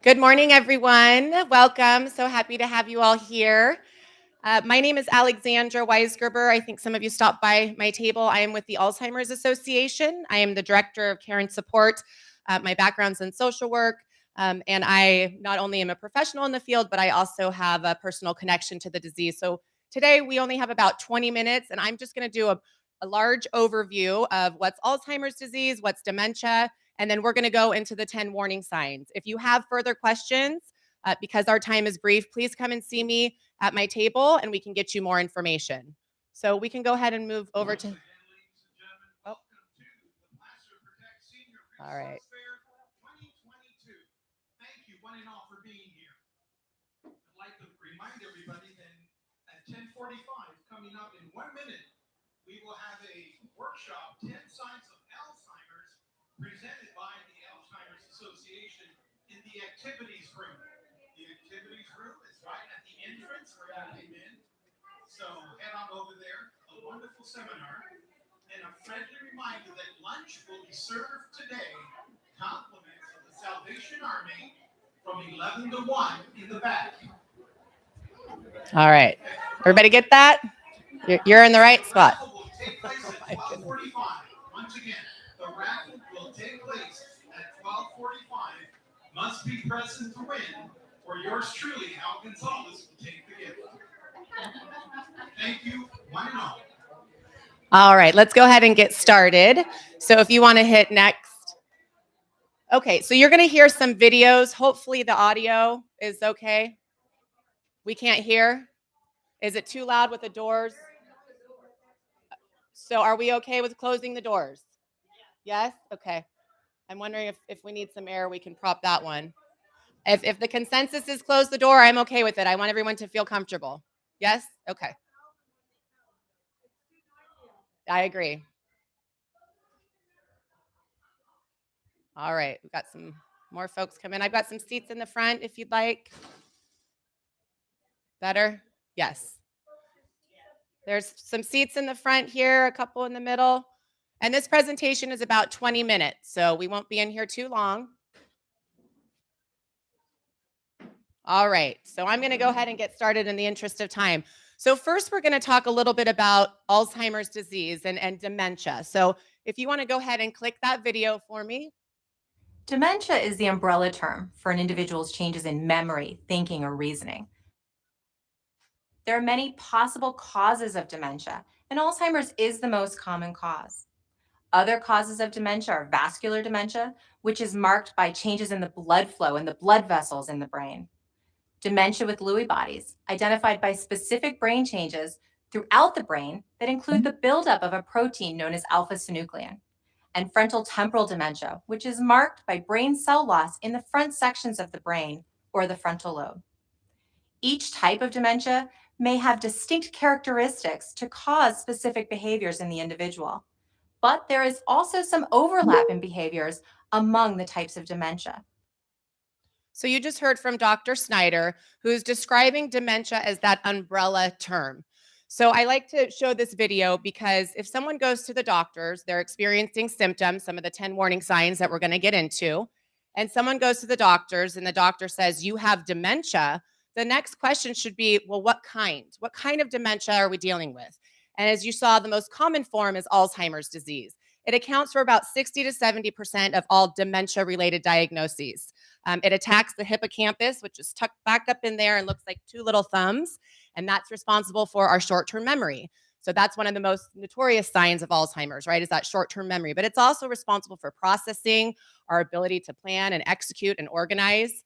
Good morning, everyone. Welcome. So happy to have you all here. My name is Alexandra Weisgerber. I think some of you stopped by my table. I am with the Alzheimer's Association. I am the Director of Care and Support. My background's in social work, and I not only am a professional in the field, but I also have a personal connection to the disease. So today we only have about 20 minutes, and I'm just going to do a large overview of what's Alzheimer's disease, what's dementia, and then we're going to go into the 10 warning signs. If you have further questions, because our time is brief, please come and see me at my table and we can get you more information. So we can go ahead and move over to. Oh. All right. Thank you, one and all, for being here. I'd like to remind everybody that at 10:45, coming up in 1 minute, we will have a workshop, 10 Signs of Alzheimer's, presented by the Alzheimer's Association in the activities room. The activities room is right at the entrance where you came in. So head on over there. A wonderful seminar. And a friendly reminder that lunch will be served today. Compliments of the Salvation Army from 11 to 1 in the back. All right. Everybody get that? You're in the right spot. The raffle will take place at 12:45. Once again, the raffle will take place at 12:45. Must be present to win, or yours truly, Al Gonzalez, will take the gift. Thank you, one and all. All right, let's go ahead and get started. So if you want to hit next. Okay, so you're going to hear some videos. Hopefully the audio is okay. We can't hear. Is it too loud with the doors? So are we okay with closing the doors? Yes? Okay. I'm wondering if we need some air, we can prop that one. If the consensus is close the door, I'm okay with it. I want everyone to feel comfortable. Yes? Okay. I agree. All right, we've got some more folks come in. I've got some seats in the front if you'd like. Better? Yes. There's some seats in the front here, a couple in the middle. And this presentation is about 20 minutes, so we won't be in here too long. All right, so I'm going to go ahead and get started in the interest of time. So first, we're going to talk a little bit about Alzheimer's disease and dementia. So if you want to go ahead and click that video for me. Dementia is the umbrella term for an individual's changes in memory, thinking, or reasoning. There are many possible causes of dementia, and Alzheimer's is the most common cause. Other causes of dementia are vascular dementia, which is marked by changes in the blood flow and the blood vessels in the brain. Dementia with Lewy bodies, identified by specific brain changes throughout the brain that include the buildup of a protein known as alpha-synuclein. And frontal temporal dementia, which is marked by brain cell loss in the front sections of the brain or the frontal lobe. Each type of dementia may have distinct characteristics to cause specific behaviors in the individual, but there is also some overlap in behaviors among the types of dementia. So you just heard from Dr. Snyder, who's describing dementia as that umbrella term. So I like to show this video because if someone goes to the doctors, they're experiencing symptoms, some of the 10 warning signs that we're going to get into, and someone goes to the doctors and the doctor says, you have dementia, the next question should be, well, what kind? What kind of dementia are we dealing with? And as you saw, the most common form is Alzheimer's disease. It accounts for about 60 to 70% of all dementia-related diagnoses. It attacks the hippocampus, which is tucked back up in there and looks like two little thumbs, and that's responsible for our short-term memory. So that's one of the most notorious signs of Alzheimer's, right, is that short-term memory. But it's also responsible for processing, our ability to plan and execute and organize.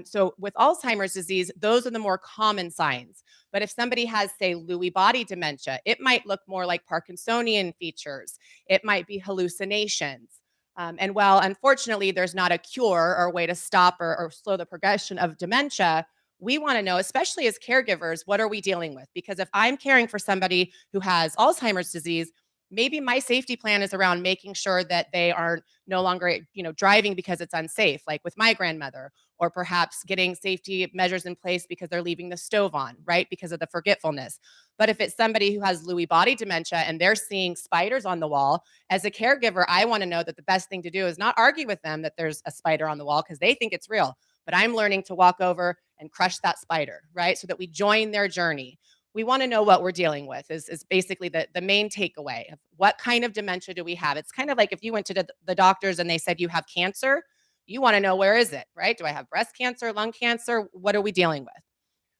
So with Alzheimer's disease, those are the more common signs. But if somebody has, say, Lewy body dementia, it might look more like Parkinsonian features. It might be hallucinations. And while, unfortunately, there's not a cure or a way to stop or slow the progression of dementia, we want to know, especially as caregivers, what are we dealing with? Because if I'm caring for somebody who has Alzheimer's disease, maybe my safety plan is around making sure that they are no longer, driving because it's unsafe, like with my grandmother, or perhaps getting safety measures in place because they're leaving the stove on, right? Because of the forgetfulness. But if it's somebody who has Lewy body dementia and they're seeing spiders on the wall, as a caregiver, I want to know that the best thing to do is not argue with them that there's a spider on the wall because they think it's real. but I'm learning to walk over and crush that spider, right? So that we join their journey. We want to know what we're dealing with is basically the main takeaway of what kind of dementia do we have. It's kind of like if you went to the doctors and they said you have cancer, you want to know, where is it, right? Do I have breast cancer, lung cancer? What are we dealing with?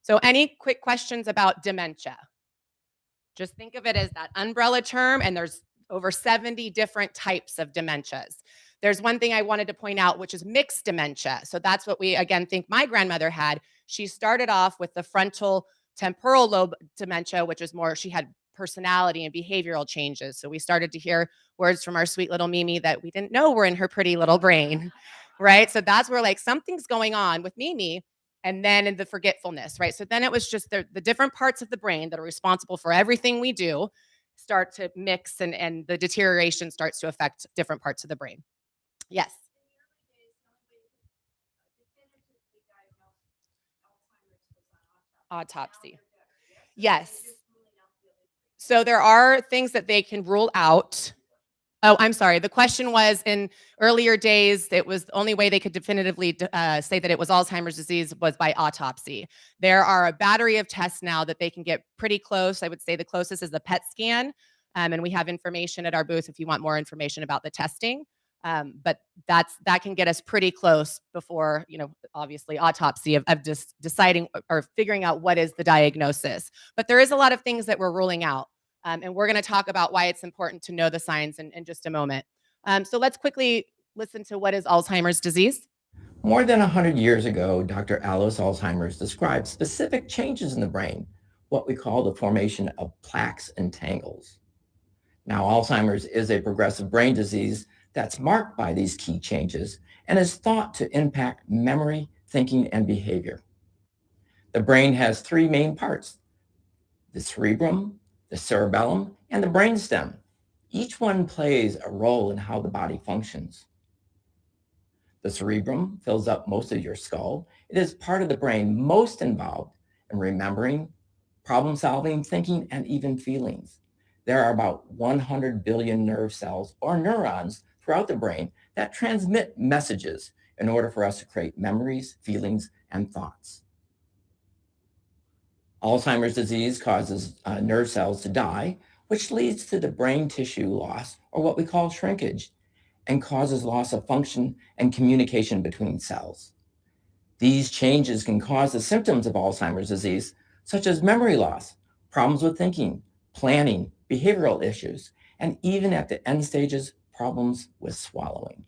So any quick questions about dementia? Just think of it as that umbrella term, and there's over 70 different types of dementias. There's one thing I wanted to point out, which is mixed dementia. So that's what we, again, think my grandmother had. She started off with the frontal temporal lobe dementia, which is more, she had personality and behavioral changes. So we started to hear words from our sweet little Mimi that we didn't know were in her pretty little brain, right? So that's where like something's going on with Mimi. And then in the forgetfulness, right? So then it was just the different parts of the brain that are responsible for everything we do start to mix, and the deterioration starts to affect different parts of the brain. Yes. Autopsy. Yes. So there are things that they can rule out. Oh, I'm sorry. The question was, in earlier days, it was the only way they could definitively say that it was Alzheimer's disease was by autopsy. There are a battery of tests now that they can get pretty close. I would say the closest is the PET scan. And we have information at our booth if you want more information about the testing. But that can get us pretty close before, obviously autopsy of just deciding or figuring out what is the diagnosis. But there is a lot of things that we're ruling out. And we're going to talk about why it's important to know the signs in just a moment. So let's quickly listen to what is Alzheimer's disease. More than 100 years ago, Dr. Alice Alzheimer's described specific changes in the brain, what we call the formation of plaques and tangles. Now, Alzheimer's is a progressive brain disease that's marked by these key changes and is thought to impact memory, thinking, and behavior. The brain has three main parts: the cerebrum, the cerebellum, and the brainstem. Each one plays a role in how the body functions. The cerebrum fills up most of your skull. It is part of the brain most involved in remembering, problem solving, thinking, and even feelings. There are about 100 billion nerve cells or neurons throughout the brain that transmit messages in order for us to create memories, feelings, and thoughts. Alzheimer's disease causes nerve cells to die, which leads to the brain tissue loss, or what we call shrinkage, and causes loss of function and communication between cells. These changes can cause the symptoms of Alzheimer's disease, such as memory loss, problems with thinking, planning, behavioral issues, and even at the end stages, problems with swallowing.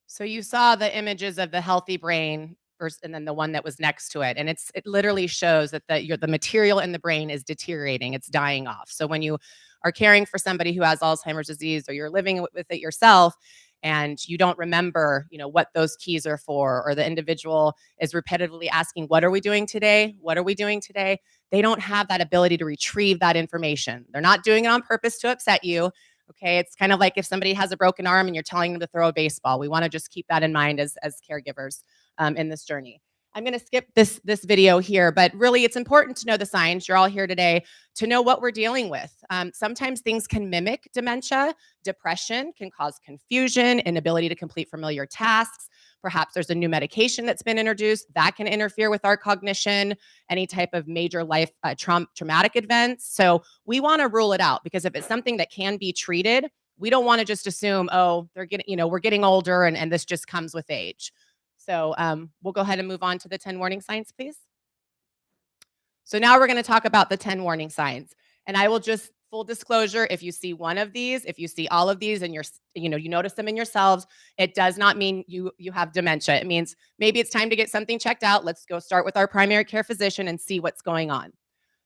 So you saw the images of the healthy brain first, and then the one that was next to it. And it literally shows that the material in the brain is deteriorating. It's dying off. So when you are caring for somebody who has Alzheimer's disease, or you're living with it yourself, and you don't remember, what those keys are for, or the individual is repetitively asking, what are we doing today? What are we doing today? They don't have that ability to retrieve that information. They're not doing it on purpose to upset you. Okay, it's kind of like if somebody has a broken arm and you're telling them to throw a baseball. We want to just keep that in mind as caregivers in this journey. I'm going to skip this video here, but really it's important to know the signs. You're all here today to know what we're dealing with. Sometimes things can mimic dementia. Depression can cause confusion, inability to complete familiar tasks. Perhaps there's a new medication that's been introduced that can interfere with our cognition, any type of major life traumatic events. So we want to rule it out, because if it's something that can be treated, we don't want to just assume, oh, they're getting, we're getting older and this just comes with age. So we'll go ahead and move on to the 10 warning signs, please. So now we're going to talk about the 10 warning signs. And I will just, full disclosure, if you see one of these, if you see all of these and you notice them in yourselves, it does not mean you have dementia. It means maybe it's time to get something checked out. Let's go start with our primary care physician and see what's going on.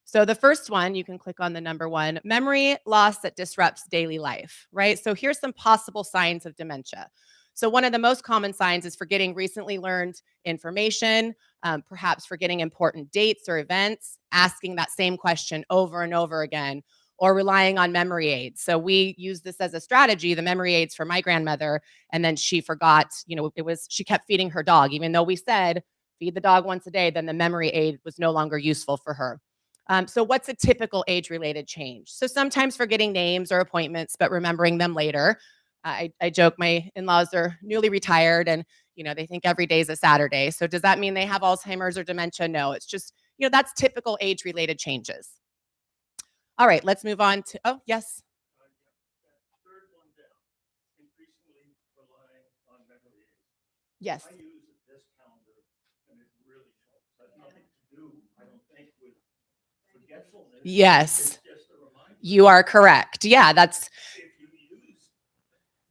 So the first one, you can click on the number 1, memory loss that disrupts daily life, right? So here's some possible signs of dementia. So one of the most common signs is forgetting recently learned information, perhaps forgetting important dates or events, asking that same question over and over again, or relying on memory aids. So we use this as a strategy, the memory aids for my grandmother, and then she forgot, she kept feeding her dog, even though we said, feed the dog once a day, then the memory aid was no longer useful for her. So what's a typical age-related change? So sometimes forgetting names or appointments, but remembering them later. I joke, my in-laws are newly retired, and They think every day is a Saturday. So does that mean they have Alzheimer's or dementia? No, it's just, that's typical age-related changes. All right, let's move on to, oh, yes. Third one down, increasingly relying on memory aids. Yes. I use this calendar, and it really helps. Has nothing to do, I don't think, with forgetfulness. Yes. It's just a reminder. You are correct. Yeah, that's. If you use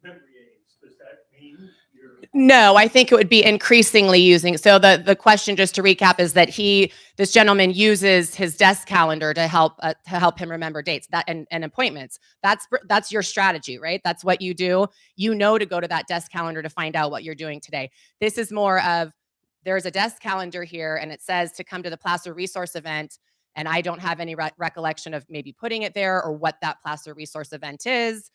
memory aids, does that mean you're... No, I think it would be increasingly using. So the question, just to recap, is that this gentleman uses his desk calendar to help him remember dates and appointments. That's your strategy, right? That's what you do. To go to that desk calendar to find out what you're doing today. This is more of, there's a desk calendar here and it says to come to the Placer Resource event, and I don't have any recollection of maybe putting it there or what that Placer Resource event is.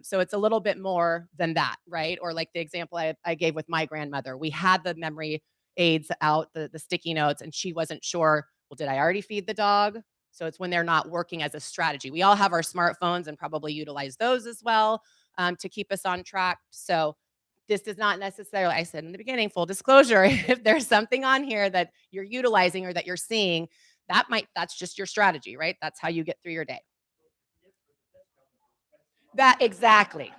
So it's a little bit more than that, right? Or like the example I gave with my grandmother, we had the memory aids out, the sticky notes, and she wasn't sure, well, did I already feed the dog? So it's when they're not working as a strategy. We all have our smartphones and probably utilize those as well to keep us on track. So this does not necessarily, I said in the beginning, full disclosure, if there's something on here that you're utilizing or that you're seeing, that's just your strategy, right? That's how you get through your day. That exactly.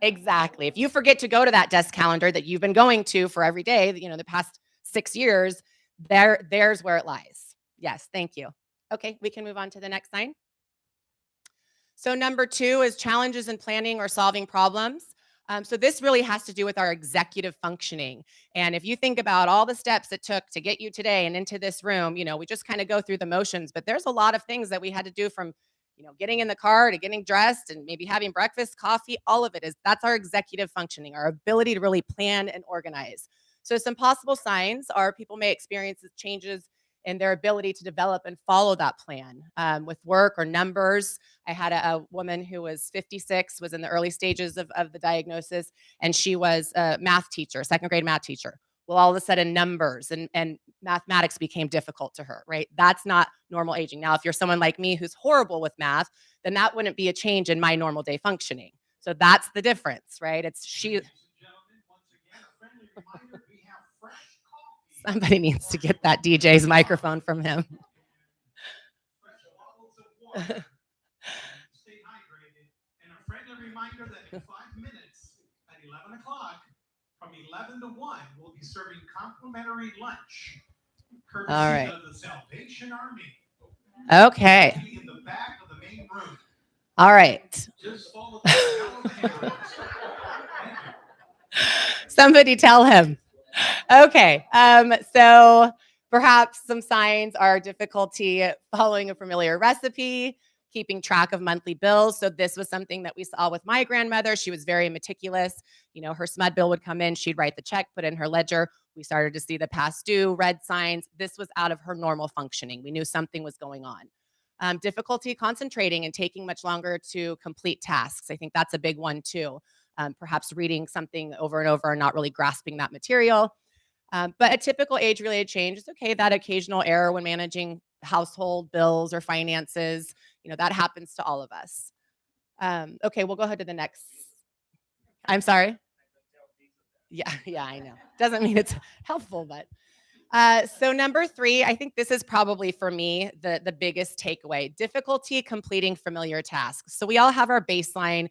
If you forget to go to that desk calendar that you've been going to for every day, the past 6 years, there's where it lies. Yes, thank you. Okay, we can move on to the next sign. So number 2 is challenges in planning or solving problems. So this really has to do with our executive functioning. And if you think about all the steps it took to get you today and into this room, we just kind of go through the motions, but there's a lot of things that we had to do from getting in the car to getting dressed and maybe having breakfast, coffee, all of it that's our executive functioning, our ability to really plan and organize. So some possible signs are people may experience changes in their ability to develop and follow that plan with work or numbers. I had a woman who was 56, was in the early stages of the diagnosis, and she was a math teacher, second grade math teacher. Well, all of a sudden numbers and mathematics became difficult to her, right? That's not normal aging. Now, if you're someone like me who's horrible with math, then that wouldn't be a change in my normal day functioning. So that's the difference, right? It's she. Ladies and gentlemen, once again, a friendly reminder, we have fresh coffee. Somebody needs to get that DJ's microphone from him. Fresh bottles of water. Stay hydrated. And a friendly reminder that in 5 minutes at 11 o'clock, from 11 to 1, we'll be serving complimentary lunch. Courtesy All right. of the Salvation Army. Okay. It'll be in the back of the main room. All right. Just follow the calendar. Somebody tell him. Okay. So perhaps some signs are difficulty following a familiar recipe, keeping track of monthly bills. So this was something that we saw with my grandmother. She was very meticulous. Her SMUD bill would come in, she'd write the check, put in her ledger. We started to see the past due, red signs. This was out of her normal functioning. We knew something was going on. Difficulty concentrating and taking much longer to complete tasks. I think that's a big one too. Perhaps reading something over and over and not really grasping that material. But a typical age-related change is okay. That occasional error when managing household bills or finances, that happens to all of us. Okay, we'll go ahead to the next. I'm sorry. Yeah, I know. Doesn't mean it's helpful, but. So number 3, I think this is probably for me the biggest takeaway: difficulty completing familiar tasks. So we all have our baseline.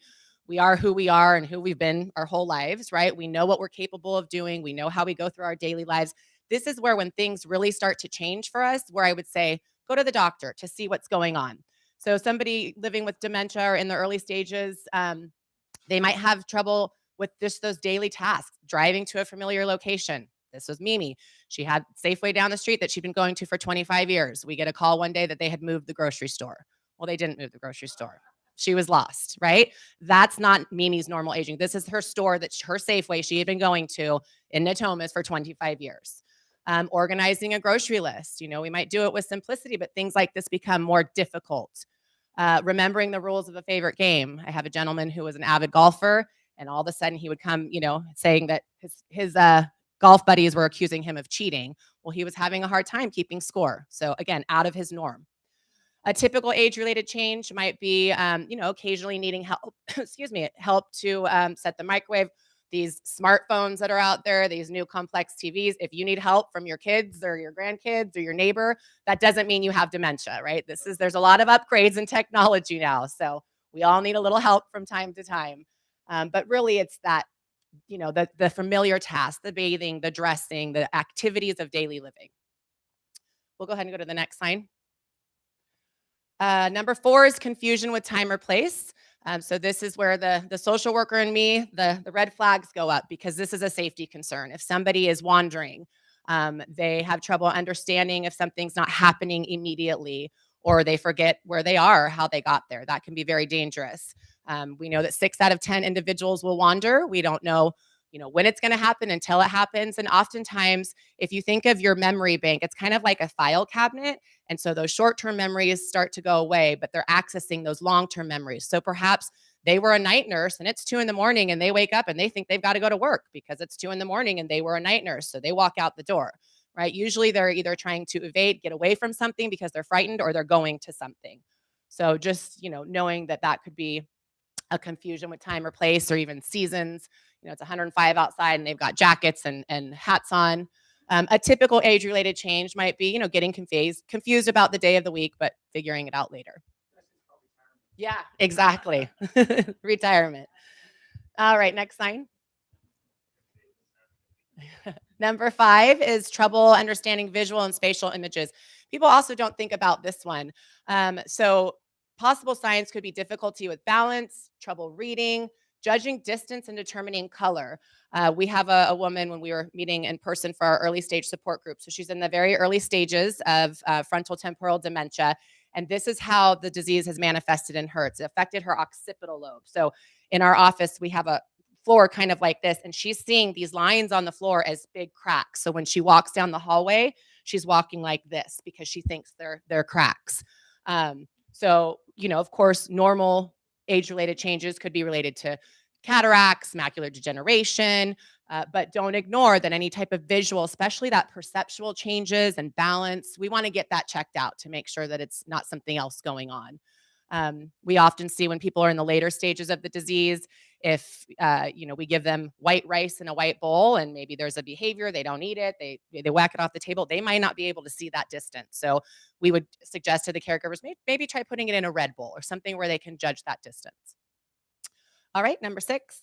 We are who we are and who we've been our whole lives, right? We know what we're capable of doing. We know how we go through our daily lives. This is where when things really start to change for us, where I would say, go to the doctor to see what's going on. So somebody living with dementia or in the early stages, they might have trouble with just those daily tasks, driving to a familiar location. This was Mimi. She had Safeway down the street that she'd been going to for 25 years. We get a call one day that they had moved the grocery store. Well, they didn't move the grocery store. She was lost, right? That's not Mimi's normal aging. This is her store, that's her Safeway she had been going to in Natomas for 25 years. Organizing a grocery list. We might do it with simplicity, but things like this become more difficult. Remembering the rules of a favorite game. I have a gentleman who was an avid golfer, and all of a sudden he would come, saying that his golf buddies were accusing him of cheating. Well, he was having a hard time keeping score. So again, out of his norm. A typical age-related change might be, occasionally needing help, help to set the microwave. these smartphones that are out there, these new complex TVs, if you need help from your kids or your grandkids or your neighbor, that doesn't mean you have dementia, right? There's a lot of upgrades in technology now. So we all need a little help from time to time. But really it's that, the familiar tasks, the bathing, the dressing, the activities of daily living. We'll go ahead and go to the next sign. Number 4 is confusion with time or place. So this is where the social worker in me, the red flags go up, because this is a safety concern. If somebody is wandering, they have trouble understanding if something's not happening immediately, or they forget where they are, how they got there. That can be very dangerous. We know that 6 out of 10 individuals will wander. We don't know, when it's going to happen until it happens. And oftentimes, if you think of your memory bank, it's kind of like a file cabinet. And so those short-term memories start to go away, but they're accessing those long-term memories. So perhaps they were a night nurse and it's 2 in the morning and they wake up and they think they've got to go to work because it's 2 in the morning and they were a night nurse. So they walk out the door, right? Usually they're either trying to evade, get away from something because they're frightened, or they're going to something. So just, knowing that could be a confusion with time or place, or even seasons. It's 105 outside and they've got jackets and hats on. A typical age-related change might be, getting confused about the day of the week, but figuring it out later. Yeah, exactly. Retirement. All right, next sign. Number 5 is trouble understanding visual and spatial images. People also don't think about this one. So possible signs could be difficulty with balance, trouble reading, judging distance, and determining color. We have a woman when we were meeting in person for our early stage support group. So she's in the very early stages of frontal temporal dementia. And this is how the disease has manifested in her. It's affected her occipital lobe. So in our office, we have a floor kind of like this, and she's seeing these lines on the floor as big cracks. So when she walks down the hallway, she's walking like this because she thinks they're cracks. So, of course, normal age-related changes could be related to cataracts, macular degeneration, but don't ignore that any type of visual, especially that perceptual changes and balance, we want to get that checked out to make sure that it's not something else going on. We often see when people are in the later stages of the disease, if we give them white rice in a white bowl and maybe there's a behavior, they don't eat it, they whack it off the table, they might not be able to see that distance. So we would suggest to the caregivers, maybe try putting it in a red bowl or something where they can judge that distance. All right, number 6.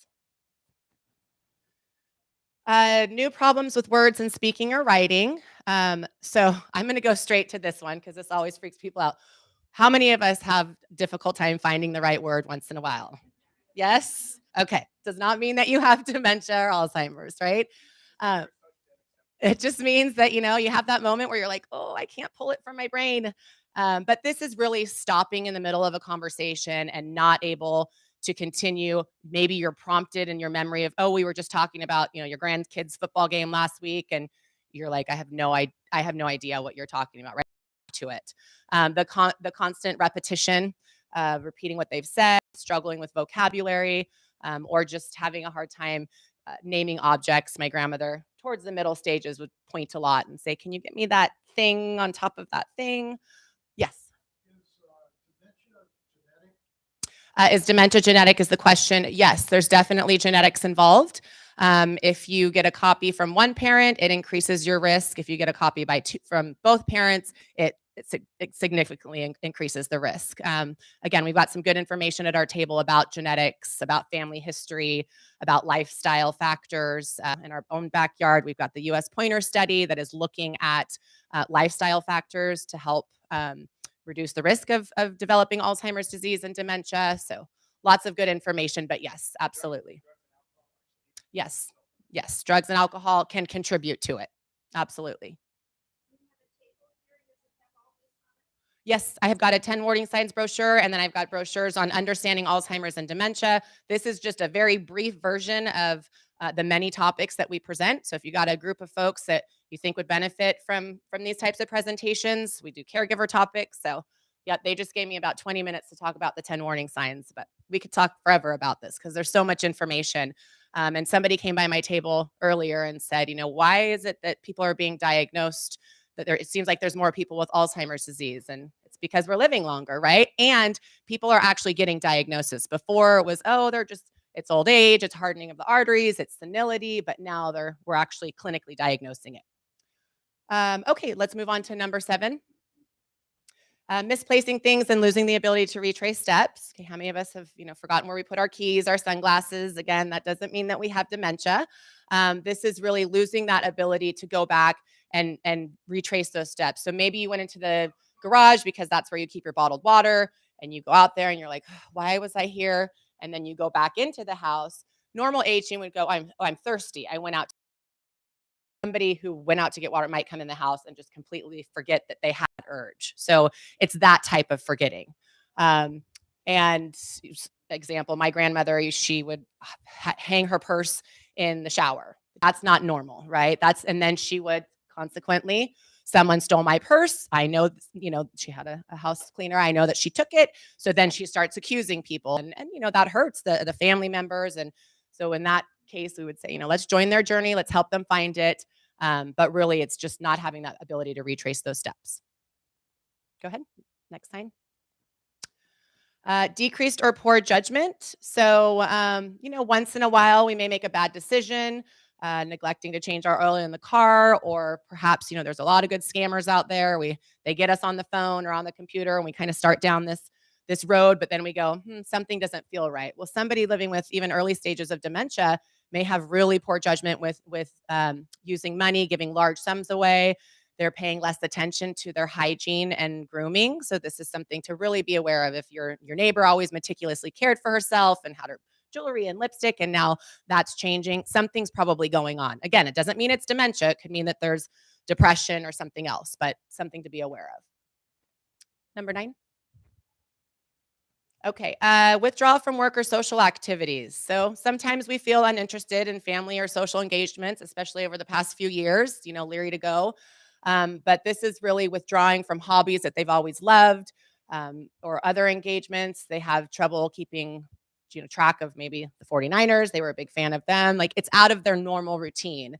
New problems with words and speaking or writing. So I'm going to go straight to this one because this always freaks people out. How many of us have difficult time finding the right word once in a while? Yes? Okay. Does not mean that you have dementia or Alzheimer's, right? It just means that, you have that moment where you're like, oh, I can't pull it from my brain. But this is really stopping in the middle of a conversation and not able to continue. Maybe you're prompted in your memory of, oh, we were just talking about, your grandkids' football game last week. And you're like, I have no idea what you're talking about, right? To it. The constant repetition, repeating what they've said, struggling with vocabulary, or just having a hard time naming objects. My grandmother, towards the middle stages, would point a lot and say, can you get me that thing on top of that thing? Yes. Is dementia genetic is the question. Yes, there's definitely genetics involved. If you get a copy from one parent, it increases your risk. If you get a copy from both parents, it significantly increases the risk. Again, we've got some good information at our table about genetics, about family history, about lifestyle factors. In our own backyard, we've got the U.S. Pointer study that is looking at lifestyle factors to help reduce the risk of developing Alzheimer's disease and dementia. So lots of good information, but yes, absolutely. Yes, drugs and alcohol can contribute to it. Absolutely. Yes, I have got a 10 warning signs brochure, and then I've got brochures on understanding Alzheimer's and dementia. This is just a very brief version of the many topics that we present. So if you got a group of folks that you think would benefit from these types of presentations, we do caregiver topics. So yeah, they just gave me about 20 minutes to talk about the 10 warning signs, but we could talk forever about this because there's so much information. And somebody came by my table earlier and said, why is it that people are being diagnosed, that it seems like there's more people with Alzheimer's disease? And it's because we're living longer, right? And people are actually getting diagnosis. Before it was, oh, it's old age, it's hardening of the arteries, it's senility, but now we're actually clinically diagnosing it. Okay, let's move on to number 7. Misplacing things and losing the ability to retrace steps. Okay, how many of us have forgotten where we put our keys, our sunglasses? Again, that doesn't mean that we have dementia. This is really losing that ability to go back and retrace those steps. So maybe you went into the garage because that's where you keep your bottled water, and you go out there and you're like, why was I here? And then you go back into the house. Normal aging would go, I'm thirsty. I went out. Somebody who went out to get water might come in the house and just completely forget that they had urge. So it's that type of forgetting. And example, my grandmother, she would hang her purse in the shower. That's not normal, right? And then she would consequently, someone stole my purse. I know, she had a house cleaner. I know that she took it. So then she starts accusing people, and that hurts the family members. And so in that case, we would say, let's join their journey. Let's help them find it. But really, it's just not having that ability to retrace those steps. Go ahead. Next sign. Decreased or poor judgment. So, once in a while, we may make a bad decision, neglecting to change our oil in the car, or perhaps, there's a lot of good scammers out there. They get us on the phone or on the computer, and we kind of start down this road, but then we go, something doesn't feel right. Well, somebody living with even early stages of dementia may have really poor judgment with using money, giving large sums away. They're paying less attention to their hygiene and grooming. So this is something to really be aware of. If your neighbor always meticulously cared for herself and had her jewelry and lipstick, and now that's changing, something's probably going on. Again, it doesn't mean it's dementia. It could mean that there's depression or something else, but something to be aware of. Number 9. Okay, withdrawal from work or social activities. So sometimes we feel uninterested in family or social engagements, especially over the past few years, leery to go. But this is really withdrawing from hobbies that they've always loved, or other engagements. They have trouble keeping track of maybe the 49ers. They were a big fan of them. Like, it's out of their normal routine.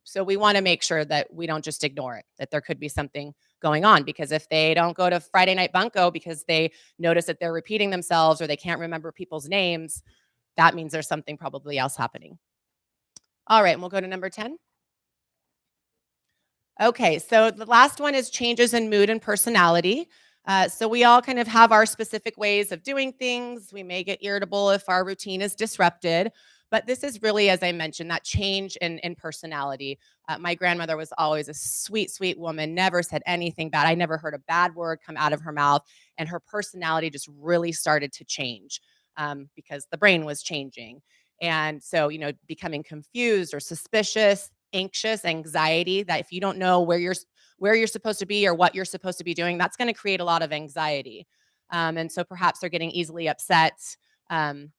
So we want to make sure that we don't just ignore it, that there could be something going on, because if they don't go to Friday night bunko because they notice that they're repeating themselves or they can't remember people's names, that means there's something probably else happening. All right, and we'll go to number 10. Okay, so the last one is changes in mood and personality. So we all kind of have our specific ways of doing things. We may get irritable if our routine is disrupted, but this is really, as I mentioned, that change in personality. My grandmother was always a sweet, sweet woman, never said anything bad. I never heard a bad word come out of her mouth, and her personality just really started to change because the brain was changing. And so, becoming confused or suspicious, anxious, anxiety, that if you don't know where you're supposed to be or what you're supposed to be doing, that's going to create a lot of anxiety. And so perhaps they're getting easily upset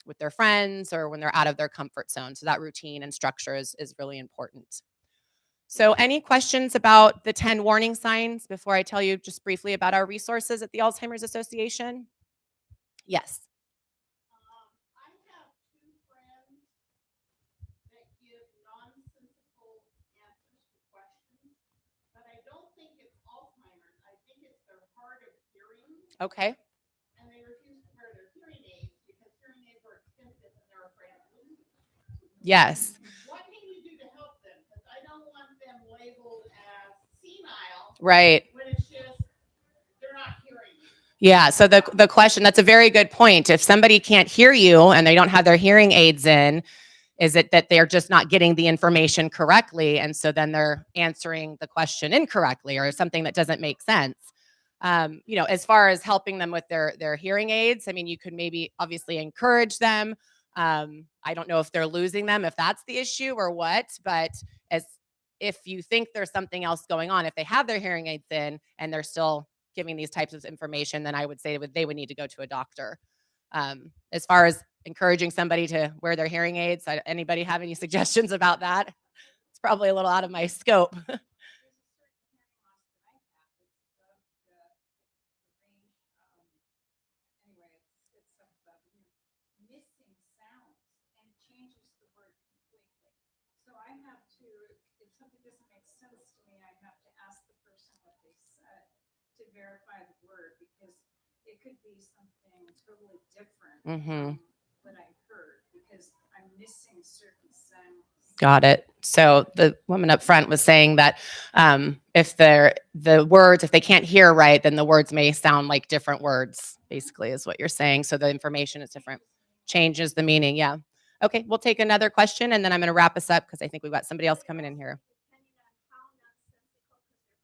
with their friends or when they're out of their comfort zone. So that routine and structure is really important. So any questions about the 10 warning signs before I tell you just briefly about our resources at the Alzheimer's Association? Yes. I have 2 friends that give nonsensical answers to questions, but I don't think it's Alzheimer's. I think it's their hard of hearing, Okay. and they refuse to wear their hearing aids because hearing aids are expensive and they're afraid of losing them. Yes. What can you do to help them? Because I don't want them labeled as senile Right. when it's just they're not hearing you. Yeah. So the question, that's a very good point. If somebody can't hear you and they don't have their hearing aids in, is it that they're just not getting the information correctly? And so then they're answering the question incorrectly or something that doesn't make sense. As far as helping them with their hearing aids, I mean, you could maybe obviously encourage them. I don't know if they're losing them, if that's the issue or what, but if you think there's something else going on, if they have their hearing aids in and they're still giving these types of information, then I would say they would need to go to a doctor. As far as encouraging somebody to wear their hearing aids, anybody have any suggestions about that? It's probably a little out of my scope. Missing sounds and changes the word completely. So I have to, if something doesn't make sense to me, I have to ask the person what they said to verify the word, because it could be something totally different from what I heard, because missing certain sounds. Got it. So the woman up front was saying that if the words, if they can't hear right, then the words may sound like different words, basically is what you're saying. So the information is different, changes the meaning. Yeah. Okay, we'll take another question and then I'm going to wrap us up because I think we've got somebody else coming in here. Depending on how nonsensical,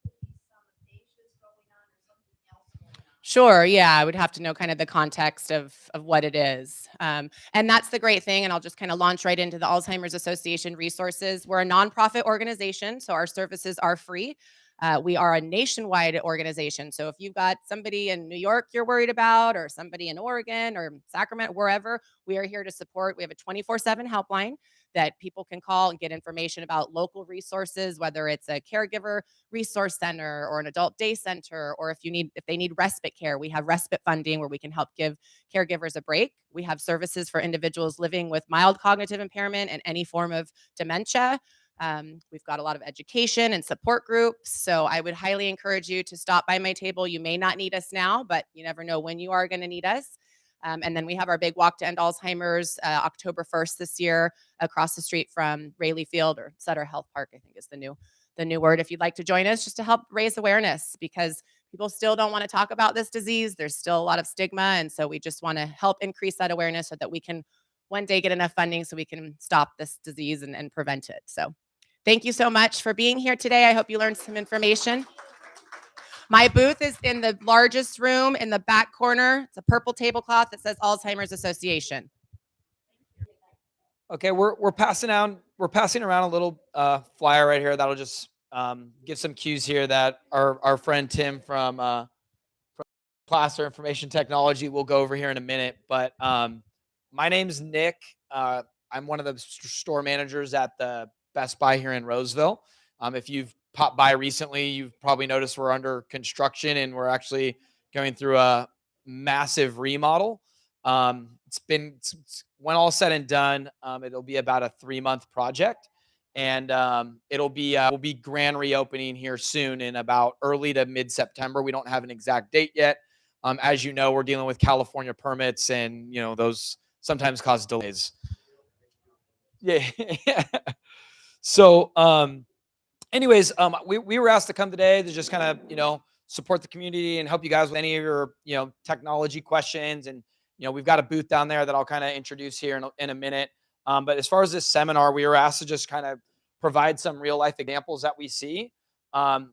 because there could be some aphasia going on or something else going on. Sure. Yeah. I would have to know kind of the context of what it is. And that's the great thing. And I'll just kind of launch right into the Alzheimer's Association resources. We're a nonprofit organization, so our services are free. We are a nationwide organization. So if you've got somebody in New York you're worried about, or somebody in Oregon or Sacramento, wherever, we are here to support. We have a 24/7 helpline that people can call and get information about local resources, whether it's a caregiver resource center or an adult day center, or if they need respite care, we have respite funding where we can help give caregivers a break. We have services for individuals living with mild cognitive impairment and any form of dementia. We've got a lot of education and support groups. So I would highly encourage you to stop by my table. You may not need us now, but you never know when you are going to need us. And then we have our big Walk to End Alzheimer's October 1st this year across the street from Rayleigh Field, or Sutter Health Park, I think is the new word. If you'd like to join us, just to help raise awareness, because people still don't want to talk about this disease. There's still a lot of stigma. And so we just want to help increase that awareness so that we can one day get enough funding so we can stop this disease and prevent it. So thank you so much for being here today. I hope you learned some information. My booth is in the largest room in the back corner. It's a purple tablecloth that says Alzheimer's Association. Okay, we're passing around a little flyer right here that'll just give some cues here that our friend Tim from Placer Information Technology will go over here in a minute. But my name's Nick. I'm one of the store managers at the Best Buy here in Roseville. If you've popped by recently, you've probably noticed we're under construction and we're actually going through a massive remodel. When all said and done, it'll be about a 3-month project, and we'll be grand reopening here soon in about early to mid-September. We don't have an exact date yet. As you know, we're dealing with California permits, and those sometimes cause delays. Yeah. So, anyways, we were asked to come today to just kind of, support the community and help you guys with any of your, technology questions. And, we've got a booth down there that I'll kind of introduce here in a minute. But as far as this seminar, we were asked to just kind of provide some real life examples that we see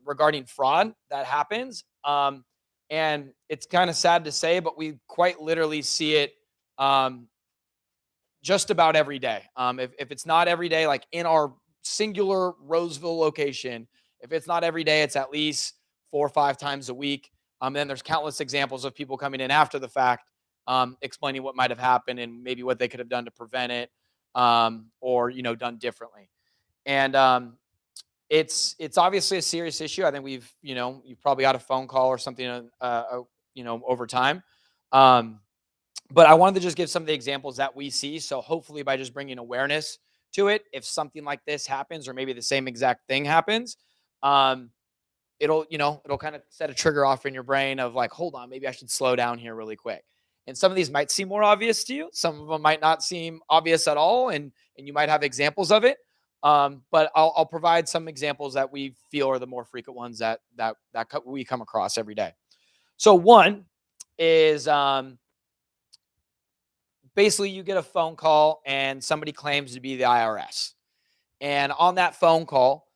regarding fraud that happens. And it's kind of sad to say, but we quite literally see it just about every day. If it's not every day, like in our singular Roseville location, if it's not every day, it's at least 4 or 5 times a week. Then there's countless examples of people coming in after the fact, explaining what might have happened and maybe what they could have done to prevent it, or done differently. And it's obviously a serious issue. I think you've probably got a phone call or something, over time. But I wanted to just give some of the examples that we see. So hopefully by just bringing awareness to it, if something like this happens, or maybe the same exact thing happens, it'll kind of set a trigger off in your brain of like, hold on, maybe I should slow down here really quick. And some of these might seem more obvious to you. Some of them might not seem obvious at all. And you might have examples of it. But I'll provide some examples that we feel are the more frequent ones that we come across every day. So one is, basically you get a phone call and somebody claims to be the IRS. And on that phone call,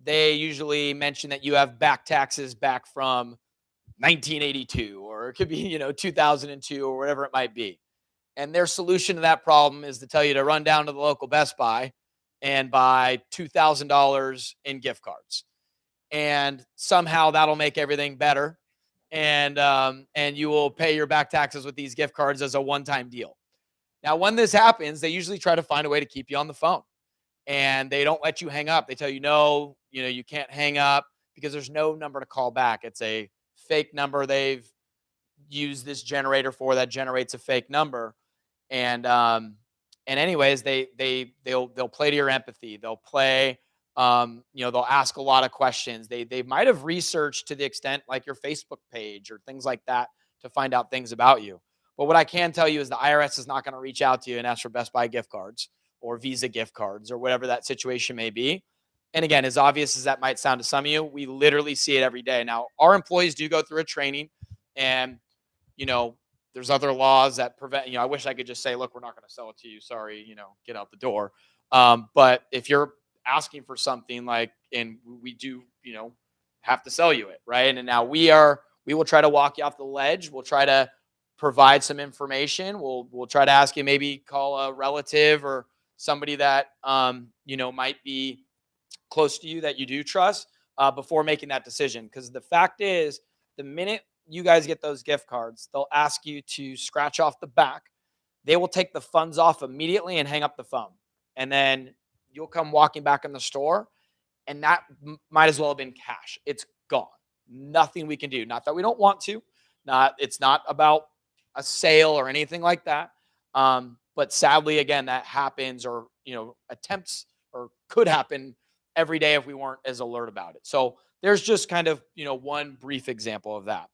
they usually mention that you have back taxes back from 1982, or it could be, 2002 or whatever it might be. And their solution to that problem is to tell you to run down to the local Best Buy and buy $2,000 in gift cards. And somehow that'll make everything better. And you will pay your back taxes with these gift cards as a one-time deal. Now, when this happens, they usually try to find a way to keep you on the phone, and they don't let you hang up. They tell you, no, you can't hang up because there's no number to call back. It's a fake number they've used this generator for that generates a fake number. And anyways, they'll play to your empathy. They'll play, they'll ask a lot of questions. They might have researched to the extent like your Facebook page or things like that to find out things about you. But what I can tell you is the IRS is not going to reach out to you and ask for Best Buy gift cards or Visa gift cards or whatever that situation may be. And again, as obvious as that might sound to some of you, we literally see it every day. Now, our employees do go through a training, and, you know, there's other laws that prevent, you know, I wish I could just say, look, we're not going to sell it to you. Sorry, you know, get out the door. But if you're asking for something like, and we do, you know, have to sell you it, right? And now we will try to walk you off the ledge. We'll try to provide some information. We'll try to ask you, maybe call a relative or somebody that, you know, might be close to you that you do trust, before making that decision. Because the fact is, the minute you guys get those gift cards, they'll ask you to scratch off the back. They will take the funds off immediately and hang up the phone. And then you'll come walking back in the store, and that might as well have been cash. It's gone. Nothing we can do. Not that we don't want to. It's not about a sale or anything like that. But sadly, again, that happens, or, you know, attempts, or could happen every day if we weren't as alert about it. So there's just kind of, you know, one brief example of that.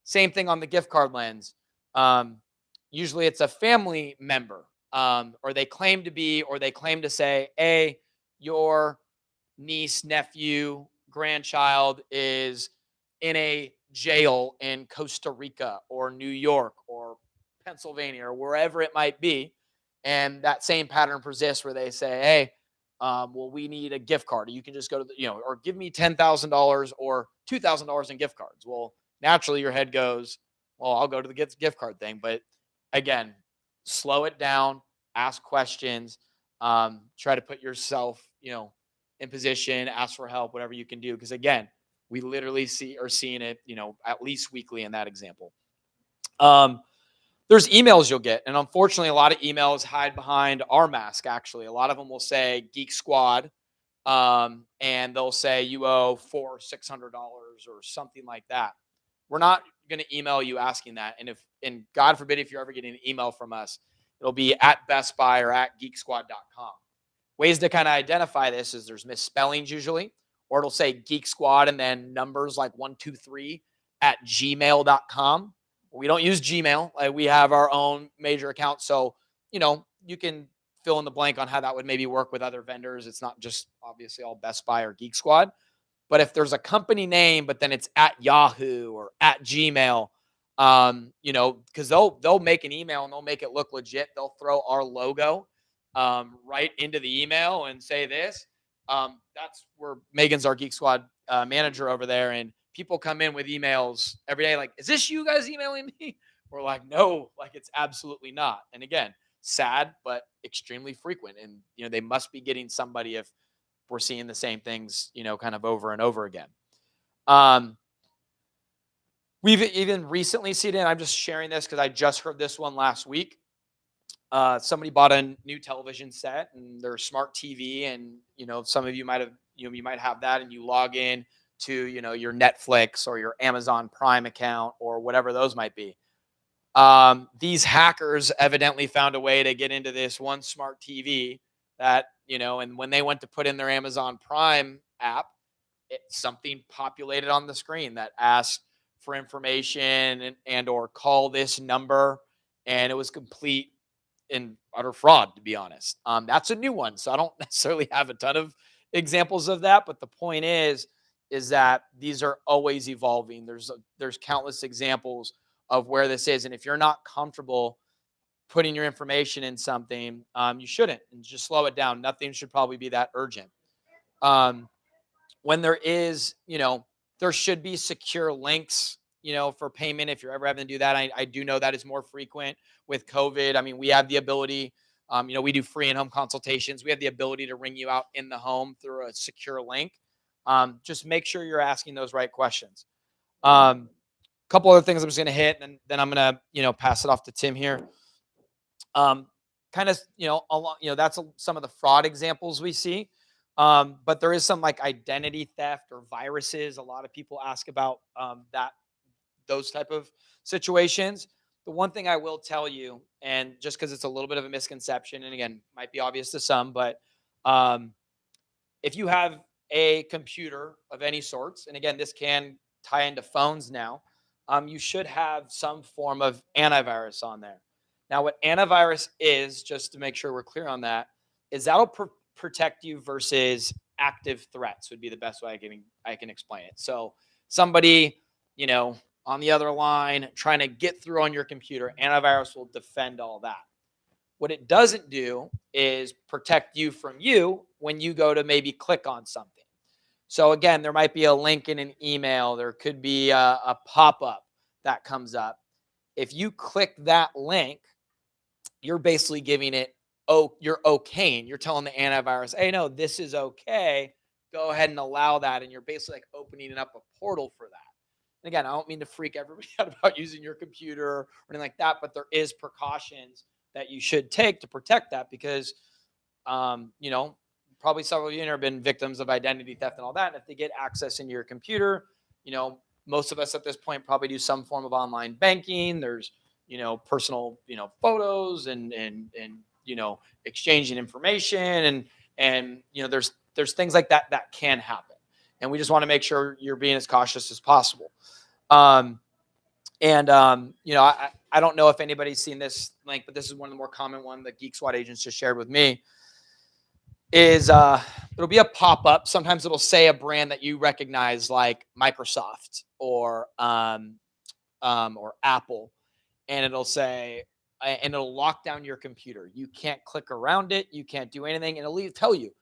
Same thing on the gift card lens. Usually it's a family member, or they claim to be, or they claim to say, hey, your niece, nephew, grandchild is in a jail in Costa Rica or New York or Pennsylvania or wherever it might be. And that same pattern persists where they say, hey, well, we need a gift card. You can just go to the, you know, or give me $10,000 or $2,000 in gift cards. Well, naturally your head goes, well, I'll go to the gift card thing. But again, slow it down, ask questions, try to put yourself, you know, in position, ask for help, whatever you can do. Because again, we literally are seeing it, you know, at least weekly in that example. There's emails you'll get. And unfortunately, a lot of emails hide behind our mask, actually. A lot of them will say Geek Squad, and they'll say you owe $600 or something like that. We're not going to email you asking that. And God forbid, if you're ever getting an email from us, it'll be at Best Buy or at geeksquad.com. Ways to kind of identify this is there's misspellings usually, or it'll say Geek Squad and then numbers like 123 at gmail.com. We don't use Gmail. We have our own major account. So, you know, you can fill in the blank on how that would maybe work with other vendors. It's not just obviously all Best Buy or Geek Squad. But if there's a company name, but then it's at Yahoo or at Gmail, you know, because they'll make an email and they'll make it look legit. They'll throw our logo right into the email and say this. That's where Megan's our Geek Squad manager over there, and people come in with emails every day like, is this you guys emailing me? We're like, no, like it's absolutely not. And again, sad, but extremely frequent. And, you know, they must be getting somebody if we're seeing the same things, you know, kind of over and over again. We've even recently seen it. I'm just sharing this because I just heard this one last week. Somebody bought a new television set and their smart TV. And, you know, some of you might have, you might have that, and you log in to, you know, your Netflix or your Amazon Prime account or whatever those might be. These hackers evidently found a way to get into this one smart TV that, you know, and when they went to put in their Amazon Prime app, something populated on the screen that asked for information and or call this number. And it was complete and utter fraud, to be honest. That's a new one. So I don't necessarily have a ton of examples of that. But the point is that these are always evolving. There's countless examples of where this is. And if you're not comfortable putting your information in something, you shouldn't, and just slow it down. Nothing should probably be that urgent. When there is, you know, there should be secure links, you know, for payment. If you're ever having to do that, I do know that is more frequent with COVID. I mean, we have the ability, you know, we do free in-home consultations. We have the ability to ring you out in the home through a secure link. Just make sure you're asking those right questions. Couple other things I'm just going to hit, and then I'm going to, you know, pass it off to Tim here. Kind of, you know, that's some of the fraud examples we see. But there is some like identity theft or viruses. A lot of people ask about those type of situations. The one thing I will tell you, and just because it's a little bit of a misconception, and again, might be obvious to some, but if you have a computer of any sorts, and again, this can tie into phones now, you should have some form of antivirus on there. Now, what antivirus is, just to make sure we're clear on that, is that'll protect you versus active threats would be the best way I can explain it. So somebody, on the other line trying to get through on your computer, antivirus will defend all that. What it doesn't do is protect you from you when you go to maybe click on something. So again, there might be a link in an email. There could be a pop-up that comes up. If you click that link, you're basically giving it, you're okaying. You're telling the antivirus, hey, no, this is okay. Go ahead and allow that. And you're basically like opening up a portal for that. And again, I don't mean to freak everybody out about using your computer or anything like that, but there is precautions that you should take to protect that because, probably several of you have been victims of identity theft and all that. And if they get access into your computer, most of us at this point probably do some form of online banking. There's, personal, photos and exchanging information and there's things like that can happen. And we just want to make sure you're being as cautious as possible. I don't know if anybody's seen this link, but this is one of the more common one that Geek SWAT agents just shared with me. Is it'll be a pop-up. Sometimes it'll say a brand that you recognize, like Microsoft or Apple, and it'll say, and it'll lock down your computer. You can't click around it. You can't do anything, and it'll tell you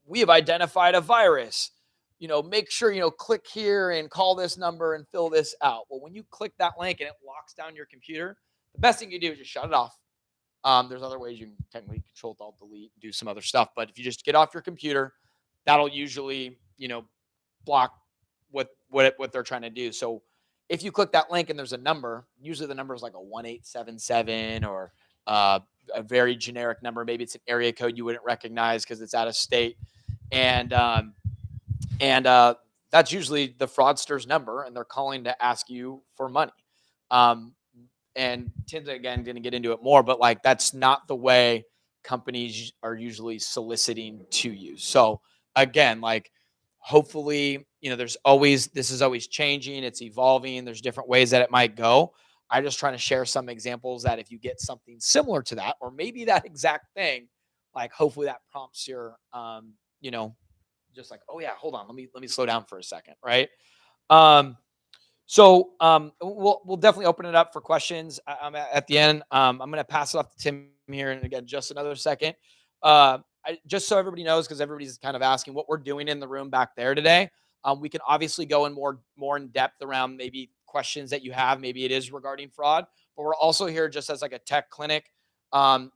we have identified a virus. Make sure click here and call this number and fill this out. Well, when you click that link and it locks down your computer, the best thing you do is just shut it off. There's other ways you can technically Control Alt Delete, do some other stuff. But if you just get off your computer, that'll usually, block what they're trying to do. So if you click that link and there's a number, usually the number is like a 1877 or a very generic number. Maybe it's an area code you wouldn't recognize because it's out of state. And that's usually the fraudster's number, and they're calling to ask you for money. And Tim's again going to get into it more, but like that's not the way companies are usually soliciting to you. So again, like hopefully, this is always changing, it's evolving. There's different ways that it might go. I'm just trying to share some examples that if you get something similar to that, or maybe that exact thing, like hopefully that prompts your, just like, oh yeah, hold on, let me slow down for a second, right? So we'll definitely open it up for questions at the end. I'm going to pass it off to Tim here, and again, just another second. Just so everybody knows, because everybody's kind of asking what we're doing in the room back there today. We can obviously go in more in depth around maybe questions that you have. Maybe it is regarding fraud, but we're also here just as like a tech clinic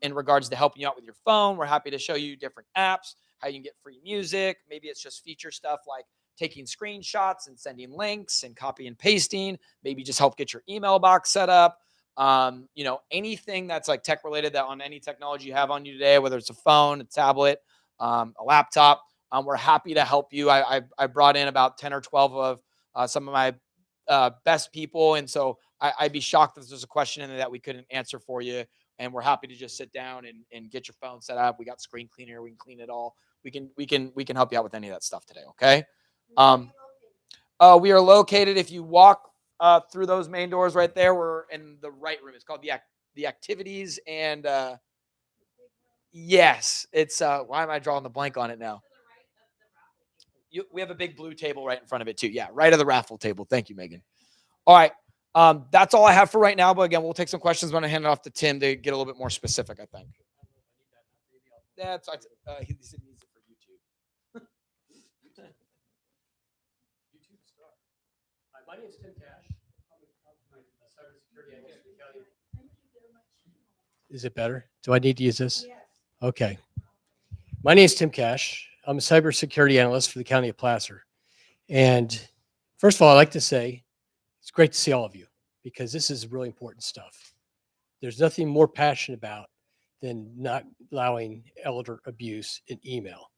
in regards to helping you out with your phone. We're happy to show you different apps, how you can get free music. Maybe it's just feature stuff like taking screenshots and sending links and copy and pasting, maybe just help get your email box set up. Anything that's like tech related that on any technology you have on you today, whether it's a phone, a tablet, a laptop, we're happy to help you. I brought in about 10 or 12 of some of my best people. And so I'd be shocked if there's a question in there that we couldn't answer for you. And we're happy to just sit down and get your phone set up. We got screen cleaner. We can clean it all. We can help you out with any of that stuff today. Okay. We are located, if you walk through those main doors right there, we're in the right room. It's called the activities. And yes, it's why am I drawing the blank on it now? We have a big blue table right in front of it too. Yeah, right of the raffle table. Thank you, Megan. All right. That's all I have for right now. But again, we'll take some questions. I'm going to hand it off to Tim to get a little bit more specific, I think. That's he said he needs it for YouTube. YouTube star. My name is Tim Cash. I'm a cybersecurity analyst for the county. Is it better? Do I need to use this? Yes. Okay. My name is Tim Cash. I'm a cybersecurity analyst for the county of Placer. And first of all, I'd like to say it's great to see all of you because this is really important stuff. There's nothing more passionate about than not allowing elder abuse in email,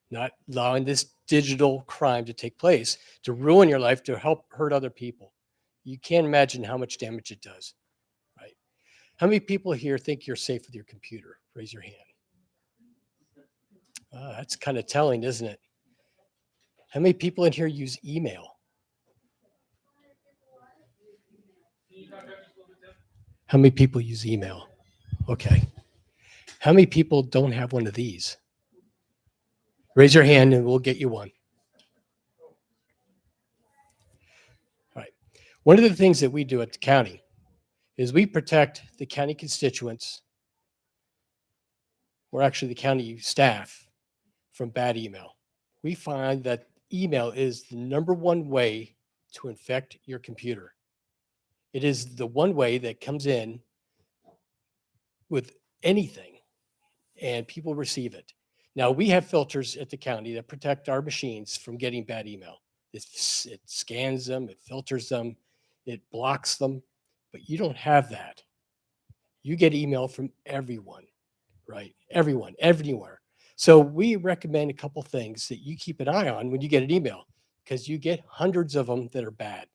not allowing this digital crime to take place, to ruin your life, to help hurt other people. You can't imagine how much damage it does, right? How many people here think you're safe with your computer? Raise your hand. That's kind of telling, isn't it? How many people in here use email? How many people use email? Okay. How many people don't have one of these? Raise your hand and we'll get you one. All right. One of the things that we do at the county is we protect the county constituents, or actually the county staff, from bad email. We find that email is the number one way to infect your computer. It is the one way that comes in with anything and people receive it. Now, we have filters at the county that protect our machines from getting bad email. It scans them, it filters them, it blocks them, but you don't have that. You get email from everyone, right? Everyone, everywhere. So we recommend a couple things that you keep an eye on when you get an email, because you get hundreds of them that are bad.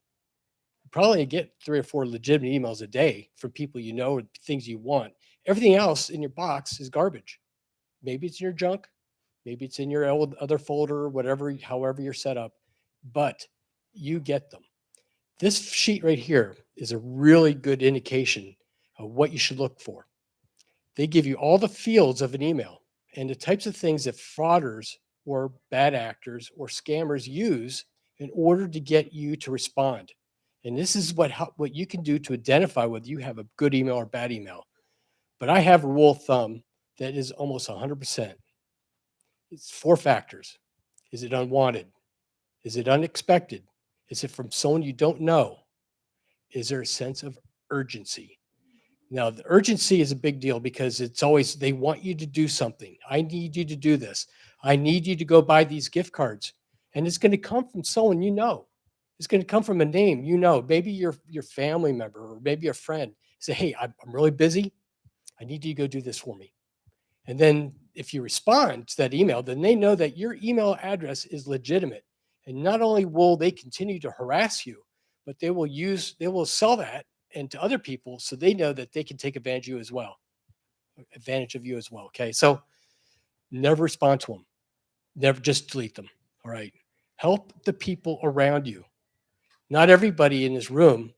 You probably get 3 or 4 legitimate emails a day from people you know, things you want. Everything else in your box is garbage. Maybe it's in your junk, maybe it's in your other folder, whatever, however you're set up, but you get them. This sheet right here is a really good indication of what you should look for. They give you all the fields of an email and the types of things that frauders or bad actors or scammers use in order to get you to respond. And this is what you can do to identify whether you have a good email or bad email. But I have a rule of thumb that is almost 100%. It's 4 factors. Is it unwanted? Is it unexpected? Is it from someone you don't know? Is there a sense of urgency? Now, the urgency is a big deal because it's always, they want you to do something. I need you to do this. I need you to go buy these gift cards. And it's going to come from someone you know. It's going to come from a name you know, maybe your family member or maybe a friend. Say, hey, I'm really busy. I need you to go do this for me. And then if you respond to that email, then they know that your email address is legitimate. And not only will they continue to harass you, but they will sell that and to other people so they know that they can take advantage of you as well. Okay. So never respond to them. Never just delete them. All right. Help the people around you. Not everybody in this room.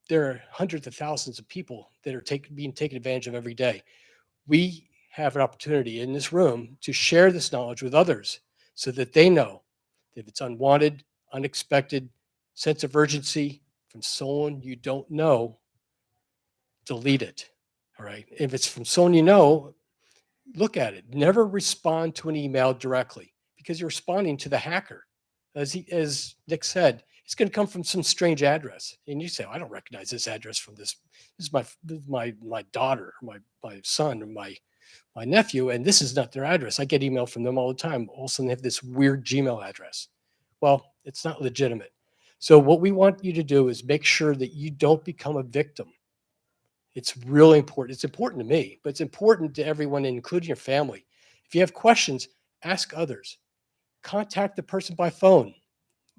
There are hundreds of thousands of people that are being taken advantage of every day. We have an opportunity in this room to share this knowledge with others so that they know that if it's unwanted, unexpected, sense of urgency from someone you don't know, delete it. All right. If it's from someone you know, look at it. Never respond to an email directly because you're responding to the hacker. As Nick said, it's going to come from some strange address. And you say, I don't recognize this address from this. This is my daughter, my son, or my nephew, and this is not their address. I get email from them all the time. All of a sudden they have this weird Gmail address. Well, it's not legitimate. So what we want you to do is make sure that you don't become a victim. It's really important. It's important to me, but it's important to everyone, including your family. If you have questions, ask others. Contact the person by phone.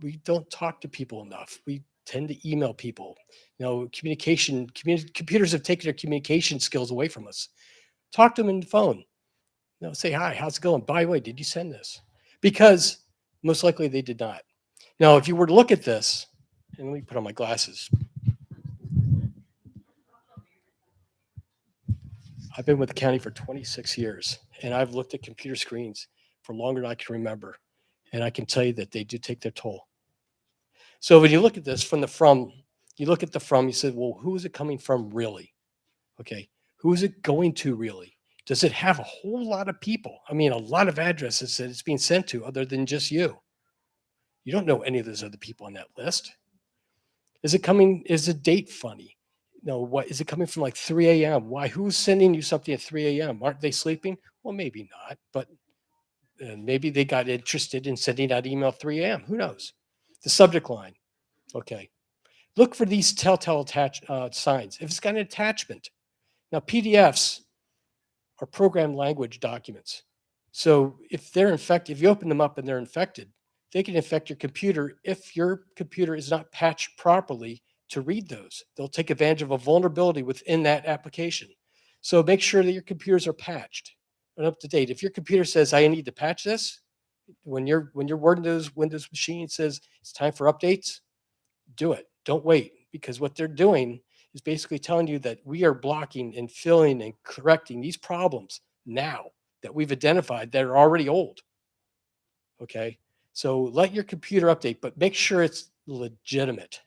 We don't talk to people enough. We tend to email people. You know, computers have taken their communication skills away from us. Talk to them on the phone. You know, say, hi, how's it going? By the way, did you send this? Because most likely they did not. Now, if you were to look at this, and let me put on my glasses. I've been with the county for 26 years, and I've looked at computer screens for longer than I can remember. And I can tell you that they do take their toll. So when you look at this from the from, you look at the from, you said, well, who is it coming from really? Okay, who is it going to really? Does it have a whole lot of people? I mean, a lot of addresses that it's being sent to other than just you. You don't know any of those other people on that list. Is the date funny? No, what is it coming from like 3 a.m.? Why? Who's sending you something at 3 a.m.? Aren't they sleeping? Well, maybe not, but maybe they got interested in sending out email 3 a.m. Who knows? The subject line. Okay. Look for these telltale signs. If it's got an attachment. Now, PDFs are programmed language documents. So if they're infected, if you open them up and they're infected, they can infect your computer if your computer is not patched properly to read those. They'll take advantage of a vulnerability within that application. So make sure that your computers are patched and up to date. If your computer says, I need to patch this, when your Windows machine says it's time for updates, do it. Don't wait, because what they're doing is basically telling you that we are blocking and filling and correcting these problems now that we've identified that are already old. Okay. So let your computer update, but make sure it's legitimate.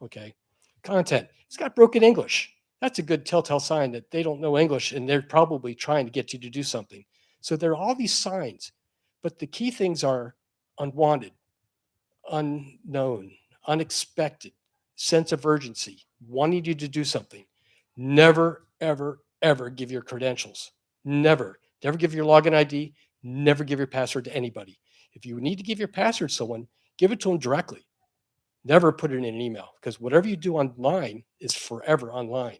Okay. Content. It's got broken English. That's a good telltale sign that they don't know English and they're probably trying to get you to do something. So there are all these signs, but the key things are unwanted, unknown, unexpected, sense of urgency, wanting you to do something. Never, ever, ever give your credentials. Never. Never give your login ID. Never give your password to anybody. If you need to give your password to someone, give it to them directly. Never put it in an email, because whatever you do online is forever online.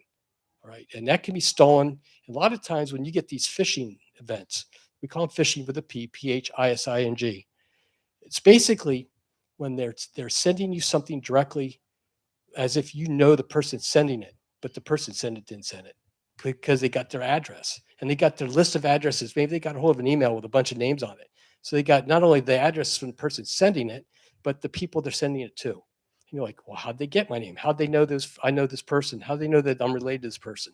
All right. And that can be stolen. A lot of times when you get these phishing events, we call them phishing with a P, P-H-I-S-I-N-G. It's basically when they're sending you something directly as if you know the person sending it, but the person didn't send it because they got their address and they got their list of addresses. Maybe they got a hold of an email with a bunch of names on it. So they got not only the address from the person sending it, but the people they're sending it to. And you're like, well, how'd they get my name? How'd they know this? I know this person. How'd they know that I'm related to this person?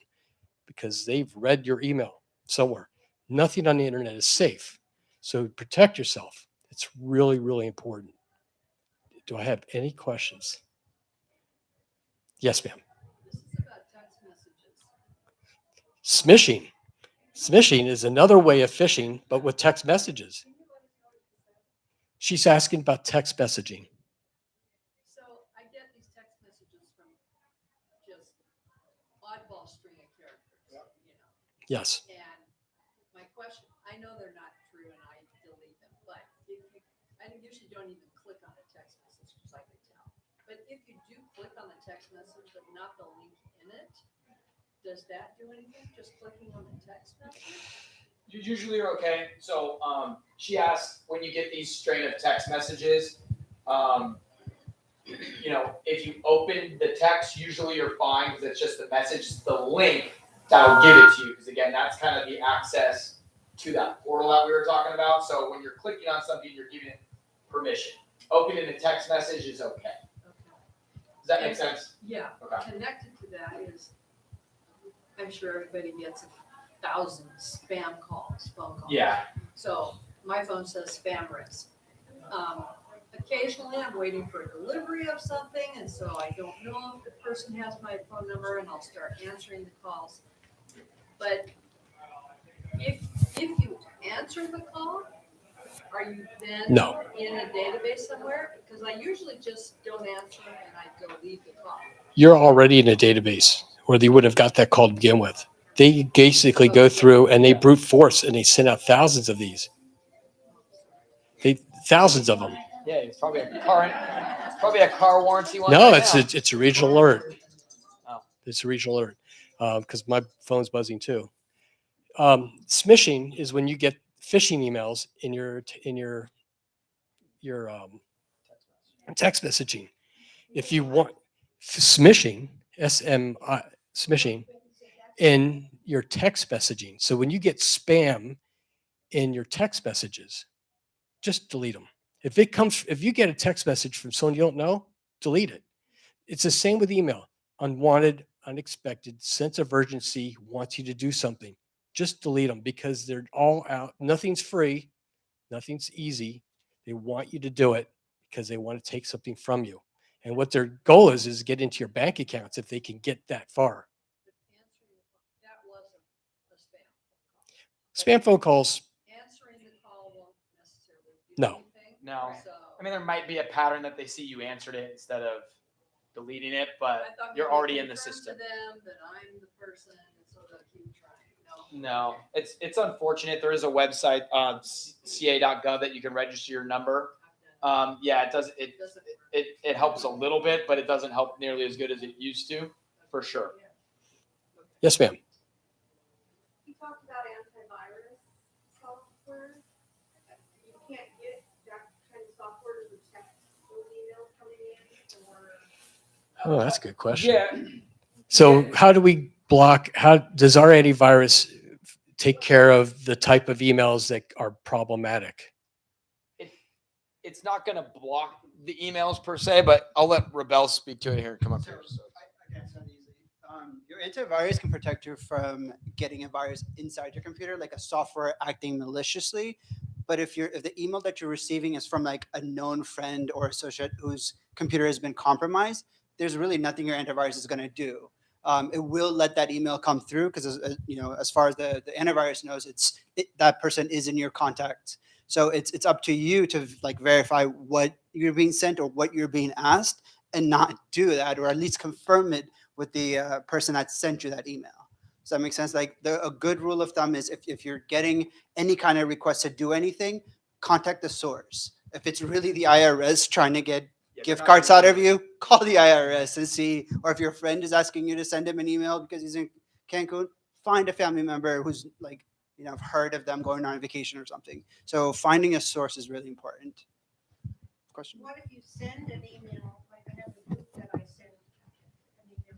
Because they've read your email somewhere. Nothing on the internet is safe. So protect yourself. It's really, really important. Do I have any questions? Yes, ma'am. This is about text messages. Smishing. Smishing is another way of phishing, but with text messages. She's asking about text messaging. So I get these text messages from just oddball string of characters, you know. Yes. And my question, I know they're not true and I delete them, but if you, I usually don't even click on a text message because I can tell. But if you do click on the text message but not the link in it, does that do anything? Just clicking on the text message? You usually are okay. So she asked, when you get these strain of text messages, if you open the text, usually you're fine because it's just the message. It's the link that'll give it to you, because again, that's kind of the access to that portal that we were talking about. So when you're clicking on something, you're giving it permission. Opening the text message is okay. Does that make sense? Yeah. Okay. Connected to that is, I'm sure everybody gets 1,000 spam calls, phone calls. Yeah. So my phone says spam risk. Occasionally I'm waiting for a delivery of something, and so I don't know if the person has my phone number, and I'll start answering the calls. But if you answer the call, are you then No. in a database somewhere? Because I usually just don't answer and I delete the call. You're already in a database where they would have got that call to begin with. They basically go through and they brute force and they send out thousands of these. Thousands of them. Yeah, it's probably a car warranty one. No, right it's a regional alert. Oh. It's a regional alert because my phone's buzzing too. Smishing is when you get phishing emails in your text messaging. If you want smishing, smishing in your text messaging. So when you get spam in your text messages, just delete them. If you get a text message from someone you don't know, delete it. It's the same with email. Unwanted, unexpected, sense of urgency, wants you to do something. Just delete them because they're all out. Nothing's free. Nothing's easy. They want you to do it because they want to take something from you. And what their goal is get into your bank accounts if they can get that far. That wasn't a spam. Spam phone calls, Answering the call won't necessarily do No. anything. No. So I mean, there might be a pattern that they see you answered it instead of deleting it, I but thought you're maybe already in the confirm system. To them that I'm the person, and so they'll keep trying. No, it's unfortunate. There is a website, ca.gov, that you can register your number. Yeah, it does. It helps a little bit, but it doesn't help nearly as good as it used to, for sure. yes, ma'am. You talked about antivirus software. You can't get that kind of software to detect those emails coming in, or Oh, that's a good question. Yeah. So how do we block, how does our antivirus take care of the type of emails that are problematic? It's not going to block the emails per se, but I'll let Rebel speak to it here. Come up here. I guess that's easy. Your antivirus can protect you from getting a virus inside your computer, like a software acting maliciously. But if the email that you're receiving is from like a known friend or associate whose computer has been compromised, there's really nothing your antivirus is going to do. It will let that email come through because, as far as the antivirus knows, that person is in your contacts. So it's up to you to like verify what you're being sent or what you're being asked, and not do that, or at least confirm it with the person that sent you that email. Does that make sense? Like a good rule of thumb is if you're getting any kind of request to do anything, contact the source. If it's really the IRS trying to get gift cards out of you, call the IRS and see. Or if your friend is asking you to send him an email because he's in Cancun, find a family member who's like, heard of them going on vacation or something. So finding a source is really important. Question? What if you send an email, like I have a group that I send an email to,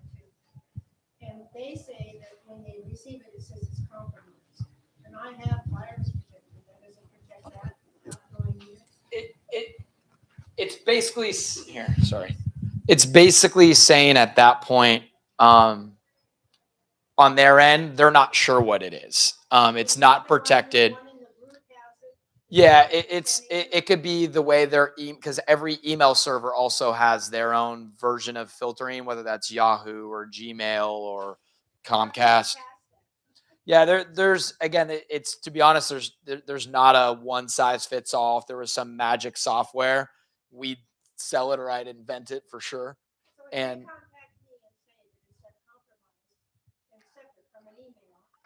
and they say that when they receive it, it says it's compromised, and I have virus protection, that doesn't protect that outgoing email? It's basically here. Sorry, it's basically saying at that point, on their end, they're not sure what it is. It's not protected. Yeah, it could be the way they're because every email server also has their own version of filtering, whether that's Yahoo or Gmail or Comcast. Yeah, there's again, it's to be honest, there's not a one size fits all. If there was some magic software, we'd sell it or I'd invent it for sure. And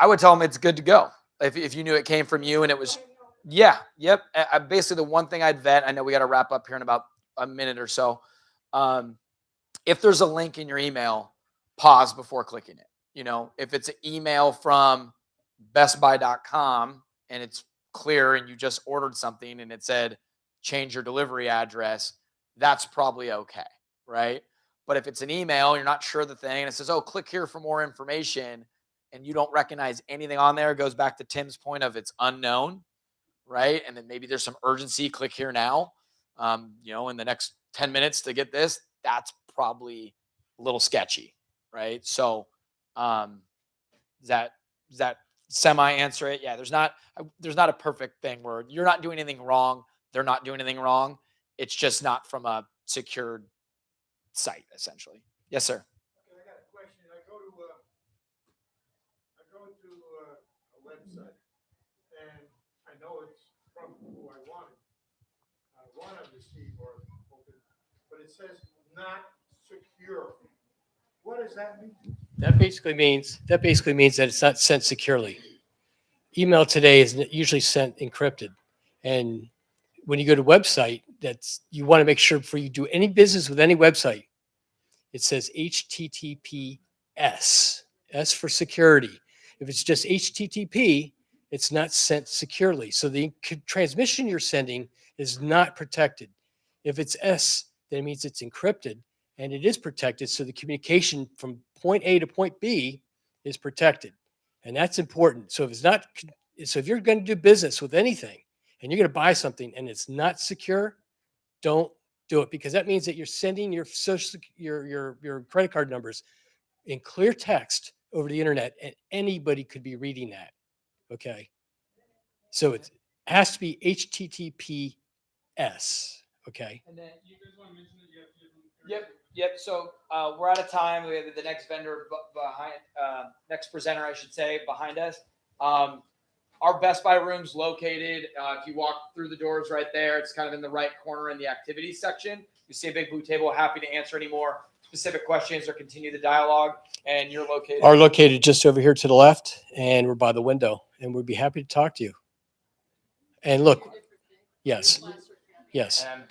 I would tell them it's good to go if you knew it came from you and it was. Yeah. Yep. Basically, the one thing I'd vet, I know we got to wrap up here in about a minute or so. If there's a link in your email, pause before clicking it. If it's an email from bestbuy.com and it's clear and you just ordered something and it said, change your delivery address, that's probably okay. Right. But if it's an email, you're not sure the thing and it says, oh, click here for more information, and you don't recognize anything on there, it goes back to Tim's point of it's unknown. Right. And then maybe there's some urgency, click here now, in the next 10 minutes to get this, that's probably a little sketchy. Right. So, does that semi answer it? Yeah. There's not a perfect thing where you're not doing anything wrong. They're not doing anything wrong. It's just not from a secured site, essentially. Yes, sir. Okay, I got a question. I go to a website, and I know it's from who I want to receive or open, but it says not secure. What does that mean? That basically means that it's not sent securely. Email today is usually sent encrypted, and when you go to a website, you want to make sure before you do any business with any website, it says HTTPS, S for security. If it's just HTTP, it's not sent securely. So the transmission you're sending is not protected. If it's S, then it means it's encrypted and it is protected. So the communication from point A to point B is protected. And that's important. So if you're going to do business with anything and you're going to buy something and it's not secure, don't do it, because that means that you're sending your your credit card numbers in clear text over the internet, and anybody could be reading that. Okay. So it has to be HTTPS. Okay. And then you guys want to mention that you have. Yep. So we're out of time. We have the next vendor behind, next presenter, I should say, behind us. Our Best Buy room's located. If you walk through the doors right there, it's kind of in the right corner in the activities section. You see a big blue table. Happy to answer any more specific questions or continue the dialogue. And you're located. Are located just over here to the left, and we're by the window, and we'd be happy to talk to you. And look, yes. And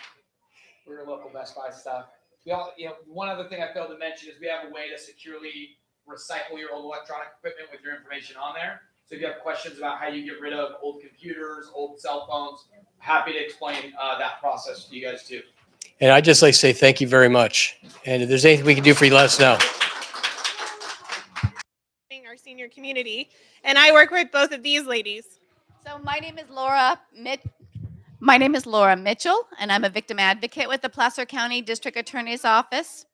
we're your local Best Buy stuff. We all, one other thing I failed to mention is we have a way to securely recycle your old electronic equipment with your information on there. So if you have questions about how you get rid of old computers, old cell phones, happy to explain that process to you guys too. And I just like to say thank you very much. And if there's anything we can do for you, let us know. Our senior community, and I work with both of these ladies. So my name is Laura Mitchell, and I'm a victim advocate with the Placer County District Attorney's Office.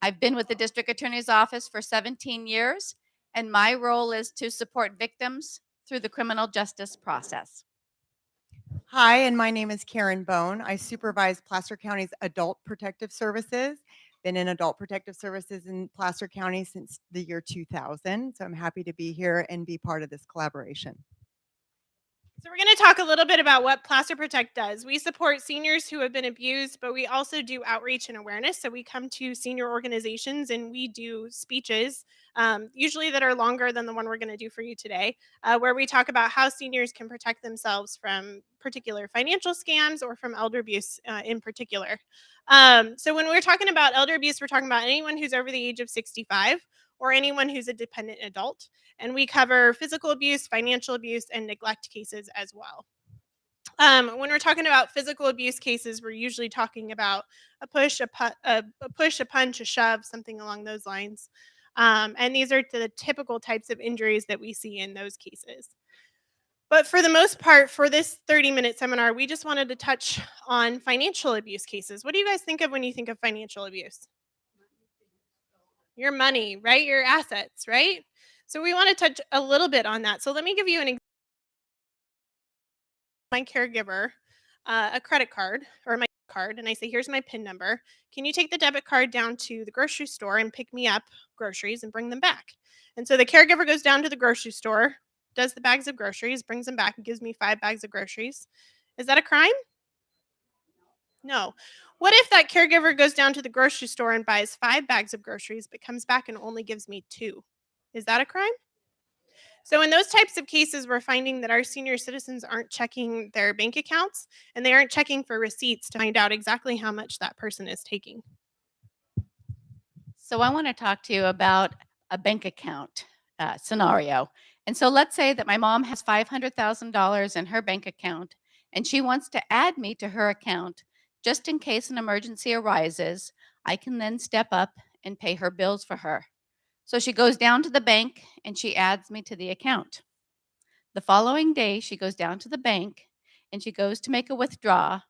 I've been with the district attorney's office for 17 years, and my role is to support victims through the criminal justice process. Hi, and my name is Karen Bone. I supervise Placer County's Adult Protective Services. Been in Adult Protective Services in Placer County since the year 2000, so I'm happy to be here and be part of this collaboration. So we're going to talk a little bit about what Placer Protect does. We support seniors who have been abused, but we also do outreach and awareness. So we come to senior organizations and we do speeches, usually that are longer than the one we're going to do for you today, where we talk about how seniors can protect themselves from particular financial scams or from elder abuse in particular. So when we're talking about elder abuse, we're talking about anyone who's over the age of 65 or anyone who's a dependent adult. And we cover physical abuse, financial abuse, and neglect cases as well. When we're talking about physical abuse cases, we're usually talking about a push, a punch, a shove, something along those lines. And these are the typical types of injuries that we see in those cases. But for the most part, for this 30-minute seminar, we just wanted to touch on financial abuse cases. What do you guys think of when you think of financial abuse? Your money, right? Your assets, right? So we want to touch a little bit on that. So let me give you an example. My caregiver a credit card or my card, and I say, here's my PIN number. Can you take the debit card down to the grocery store and pick me up groceries and bring them back? And so the caregiver goes down to the grocery store, does the bags of groceries, brings them back, and gives me 5 bags of groceries. Is that a crime? No. What if that caregiver goes down to the grocery store and buys 5 bags of groceries, but comes back and only gives me 2? Is that a crime? So in those types of cases, we're finding that our senior citizens aren't checking their bank accounts and they aren't checking for receipts to find out exactly how much that person is taking. So I want to talk to you about a bank account scenario. And so let's say that my mom has $500,000 in her bank account and she wants to add me to her account just in case an emergency arises. I can then step up and pay her bills for her. So she goes down to the bank and she adds me to the account. The following day, she goes down to the bank and she goes to make a withdrawal.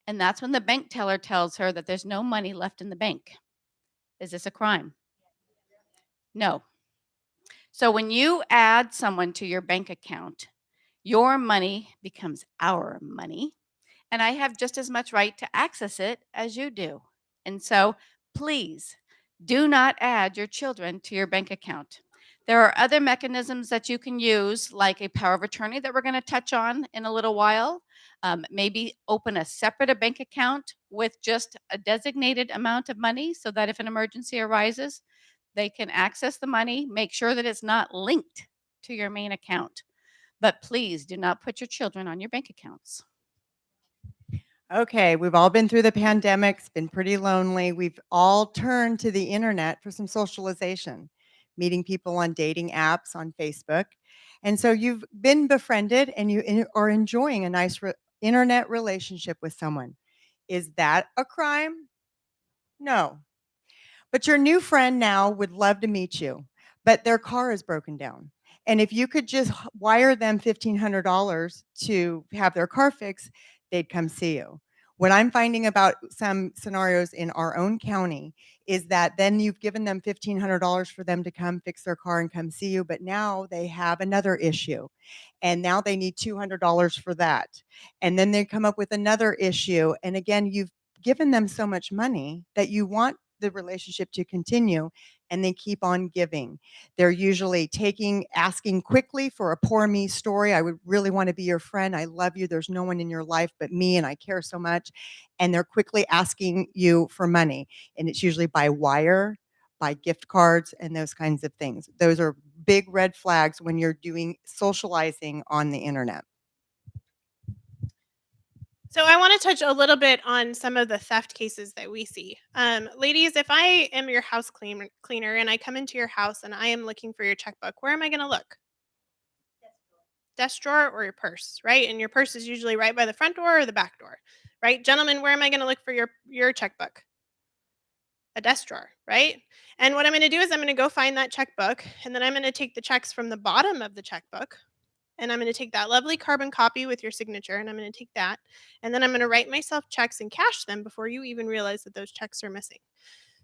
And that's when the bank teller tells her that there's no money left in the bank. Is this a crime? No. So when you add someone to your bank account, your money becomes our money. And I have just as much right to access it as you do. And so please do not add your children to your bank account. There are other mechanisms that you can use, like a power of attorney that we're going to touch on in a little while. Maybe open a separate bank account with just a designated amount of money so that if an emergency arises, they can access the money. Make sure that it's not linked to your main account. But please do not put your children on your bank accounts. Okay, we've all been through the pandemic. It's been pretty lonely. We've all turned to the internet for some socialization, meeting people on dating apps on Facebook. And so you've been befriended and you are enjoying a nice internet relationship with someone. Is that a crime? No. But your new friend now would love to meet you, but their car is broken down. And if you could just wire them $1,500 to have their car fixed, they'd come see you. What I'm finding about some scenarios in our own county is that then you've given them $1,500 for them to come fix their car and come see you, but now they have another issue. And now they need $200 for that. And then they come up with another issue. And again, you've given them so much money that you want the relationship to continue, and they keep on giving. They're usually asking quickly for a poor me story. I would really want to be your friend. I love you. There's no one in your life but me, and I care so much. And they're quickly asking you for money. And it's usually by wire, by gift cards, and those kinds of things. Those are big red flags when you're doing socializing on the internet. So I want to touch a little bit on some of the theft cases that we see. Ladies, if I am your house cleaner and I come into your house and I am looking for your checkbook, where am I going to look? Desk drawer or your purse, right? And your purse is usually right by the front door or the back door, right? Gentlemen, where am I going to look for your checkbook? A desk drawer, right? And what I'm going to do is I'm going to go find that checkbook, and then I'm going to take the checks from the bottom of the checkbook, and I'm going to take that lovely carbon copy with your signature, and I'm going to take that, and then I'm going to write myself checks and cash them before you even realize that those checks are missing.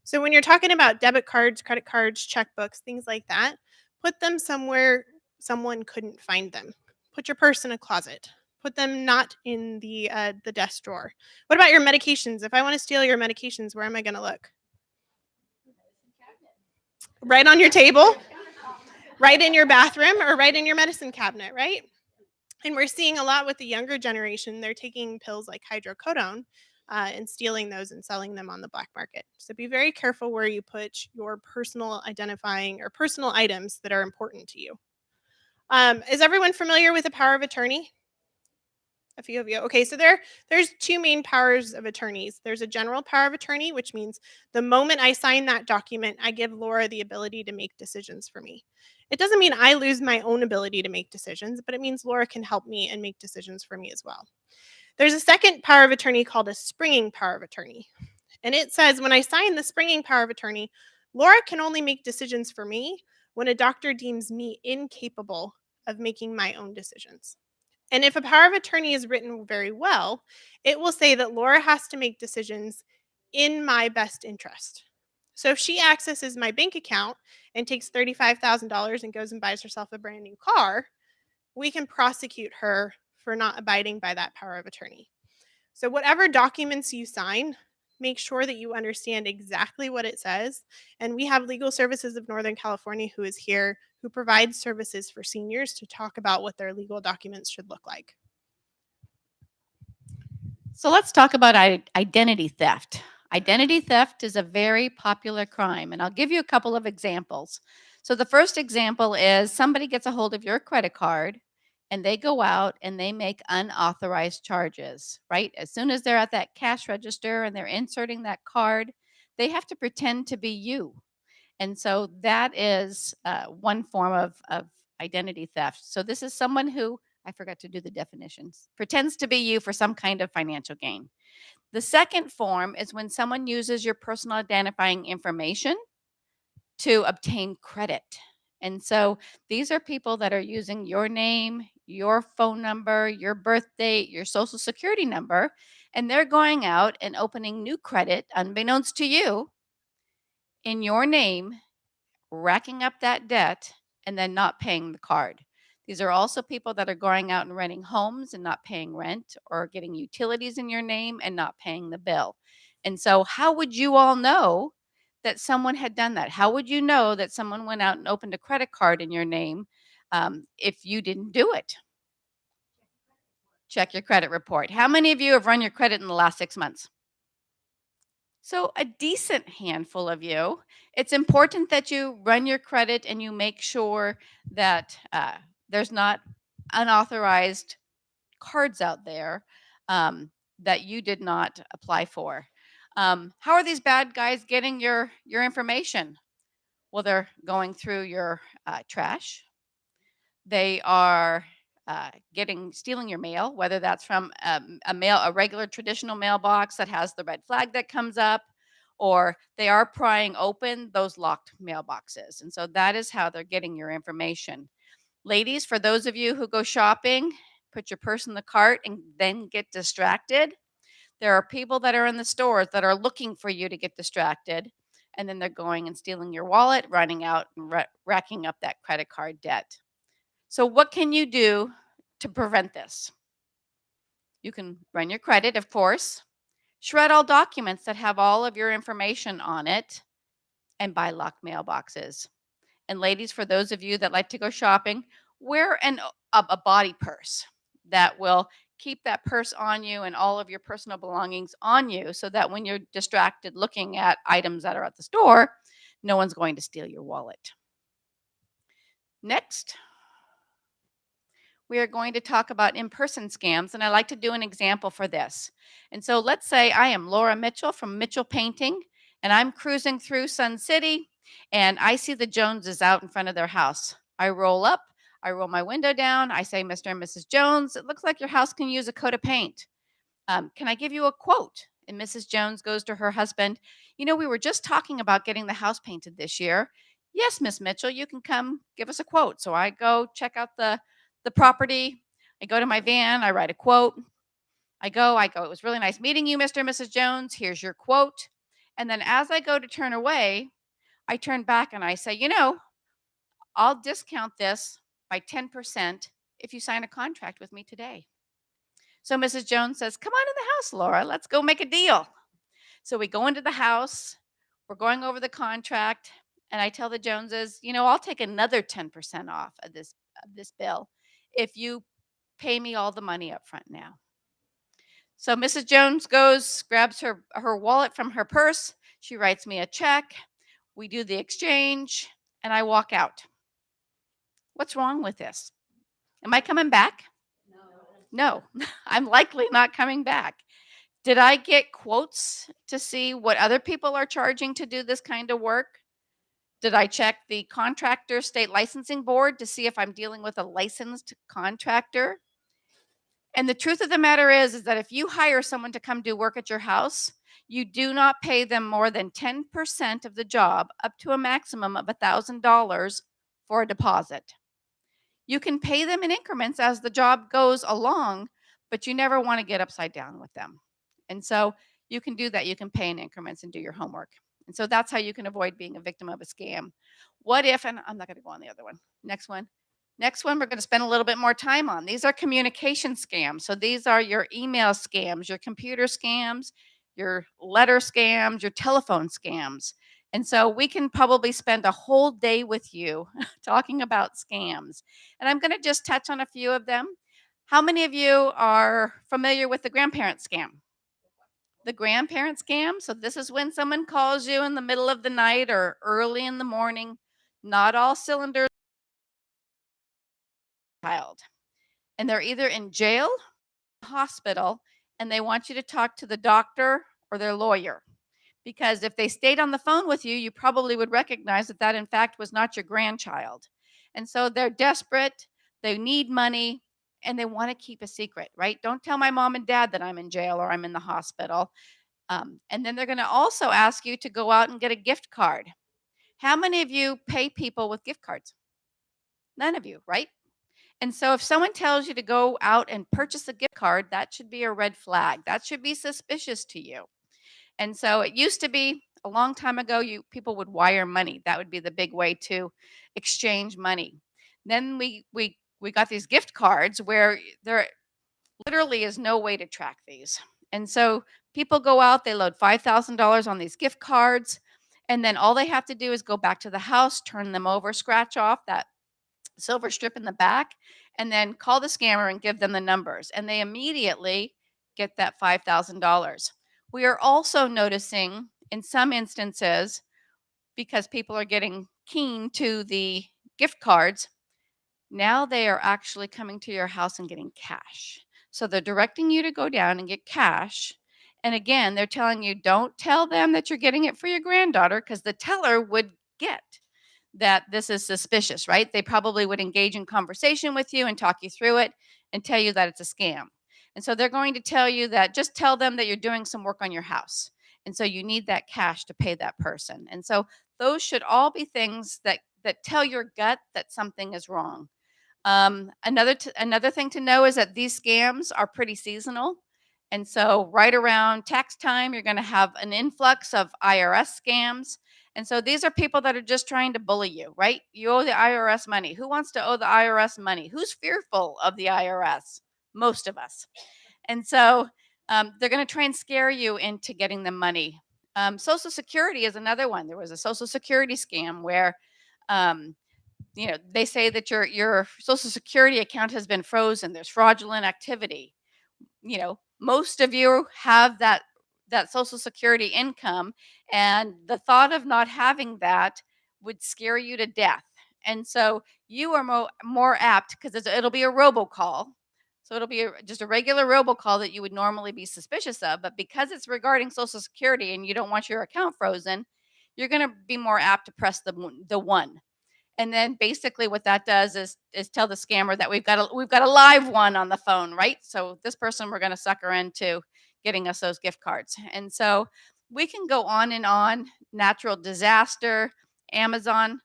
So when you're talking about debit cards, credit cards, checkbooks, things like that, put them somewhere someone couldn't find them. Put your purse in a closet. Put them not in the desk drawer. What about your medications? If I want to steal your medications, where am I going to look? Right on your table, right in your bathroom, or right in your medicine cabinet, right? And we're seeing a lot with the younger generation. They're taking pills like hydrocodone and stealing those and selling them on the black market. So be very careful where you put your personal identifying or personal items that are important to you. Is everyone familiar with the power of attorney? A few of you. Okay, so there's two main powers of attorneys. There's a general power of attorney, which means the moment I sign that document, I give Laura the ability to make decisions for me. It doesn't mean I lose my own ability to make decisions, but it means Laura can help me and make decisions for me as well. There's a second power of attorney called a springing power of attorney. And it says when I sign the springing power of attorney, Laura can only make decisions for me when a doctor deems me incapable of making my own decisions. And if a power of attorney is written very well, it will say that Laura has to make decisions in my best interest. So if she accesses my bank account and takes $35,000 and goes and buys herself a brand new car, we can prosecute her for not abiding by that power of attorney. So whatever documents you sign, make sure that you understand exactly what it says. And we have Legal Services of Northern California who is here, who provides services for seniors to talk about what their legal documents should look like. So let's talk about identity theft. Identity theft is a very popular crime, and I'll give you a couple of examples. So the first example is somebody gets a hold of your credit card and they go out and they make unauthorized charges, right? As soon as they're at that cash register and they're inserting that card, they have to pretend to be you. And so that is one form of identity theft. So this is someone who, I forgot to do the definitions, pretends to be you for some kind of financial gain. The second form is when someone uses your personal identifying information to obtain credit. And so these are people that are using your name, your phone number, your birth date, your social security number, and they're going out and opening new credit unbeknownst to you in your name, racking up that debt, and then not paying the card. These are also people that are going out and renting homes and not paying rent, or getting utilities in your name and not paying the bill. And so how would you all know that someone had done that? How would you know that someone went out and opened a credit card in your name if you didn't do it? Check your credit report. How many of you have run your credit in the last 6 months? So a decent handful of you. It's important that you run your credit and you make sure that there's not unauthorized cards out there that you did not apply for. How are these bad guys getting your information? Well, they're going through your trash. They are stealing your mail, whether that's from a regular traditional mailbox that has the red flag that comes up, or they are prying open those locked mailboxes. And so that is how they're getting your information. Ladies, for those of you who go shopping, put your purse in the cart and then get distracted. There are people that are in the stores that are looking for you to get distracted, and then they're going and stealing your wallet, running out and racking up that credit card debt. So what can you do to prevent this? You can run your credit, of course, shred all documents that have all of your information on it, and buy locked mailboxes. And ladies, for those of you that like to go shopping, wear a body purse that will keep that purse on you and all of your personal belongings on you, so that when you're distracted looking at items that are at the store, no one's going to steal your wallet. Next, we are going to talk about in-person scams, and I like to do an example for this. And so let's say I am Laura Mitchell from Mitchell Painting, and I'm cruising through Sun City, and I see the Joneses out in front of their house. I roll up, I roll my window down, I say, Mr. and Mrs. Jones, it looks like your house can use a coat of paint. Can I give you a quote? And Mrs. Jones goes to her husband, you know, we were just talking about getting the house painted this year. Yes, Miss Mitchell, you can come give us a quote. So I go check out the property. I go to my van, I write a quote. I go, it was really nice meeting you, Mr. and Mrs. Jones. Here's your quote. And then as I go to turn away, I turn back and I say, I'll discount this by 10% if you sign a contract with me today. So Mrs. Jones says, come on in the house, Laura, let's go make a deal. So we go into the house, we're going over the contract, and I tell the Joneses, I'll take another 10% off of this bill if you pay me all the money up front now. So Mrs. Jones goes, grabs her wallet from her purse. She writes me a check. We do the exchange, and I walk out. What's wrong with this? Am I coming back? No, I'm likely not coming back. Did I get quotes to see what other people are charging to do this kind of work? Did I check the contractor state licensing board to see if I'm dealing with a licensed contractor? And the truth of the matter is that if you hire someone to come do work at your house, you do not pay them more than 10% of the job, up to a maximum of $1,000 for a deposit. You can pay them in increments as the job goes along, but you never want to get upside down with them. And so you can do that. You can pay in increments and do your homework. And so that's how you can avoid being a victim of a scam. What if, and I'm not going to go on the other one. Next one, we're going to spend a little bit more time on. These are communication scams. So these are your email scams, your computer scams, your letter scams, your telephone scams. And so we can probably spend a whole day with you talking about scams. And I'm going to just touch on a few of them. How many of you are familiar with the grandparent scam? The grandparent scam. So this is when someone calls you in the middle of the night or early in the morning, not all cylinders, child. And they're either in jail, hospital, and they want you to talk to the doctor or their lawyer. Because if they stayed on the phone with you, you probably would recognize that that in fact was not your grandchild. And so they're desperate, they need money, and they want to keep a secret, right? Don't tell my mom and dad that I'm in jail or I'm in the hospital. And then they're going to also ask you to go out and get a gift card. How many of you pay people with gift cards? None of you, right? And so if someone tells you to go out and purchase a gift card, that should be a red flag. That should be suspicious to you. And so it used to be a long time ago, people would wire money. That would be the big way to exchange money. Then we got these gift cards where there literally is no way to track these. And so people go out, they load $5,000 on these gift cards, and then all they have to do is go back to the house, turn them over, scratch off that silver strip in the back, and then call the scammer and give them the numbers. And they immediately get that $5,000. We are also noticing in some instances, because people are getting keen to the gift cards, now they are actually coming to your house and getting cash. So they're directing you to go down and get cash. And again, they're telling you, don't tell them that you're getting it for your granddaughter, because the teller would get that this is suspicious, right? They probably would engage in conversation with you and talk you through it and tell you that it's a scam. And so they're going to tell you that just tell them that you're doing some work on your house. And so you need that cash to pay that person. And so those should all be things that tell your gut that something is wrong. Another thing to know is that these scams are pretty seasonal. And so right around tax time, you're going to have an influx of IRS scams. And so these are people that are just trying to bully you, right? You owe the IRS money. Who wants to owe the IRS money? Who's fearful of the IRS? Most of us. And so they're going to try and scare you into getting the money. Social Security is another one. There was a Social Security scam where they say that your Social Security account has been frozen. There's fraudulent activity. Most of you have that Social Security income, and the thought of not having that would scare you to death. And so you are more apt, because it'll be a robocall. So it'll be just a regular robocall that you would normally be suspicious of, but because it's regarding Social Security and you don't want your account frozen, you're going to be more apt to press the one. And then basically what that does is tell the scammer that we've got a live one on the phone, right? So this person we're going to sucker into getting us those gift cards. And so we can go on and on. Natural disaster, Amazon.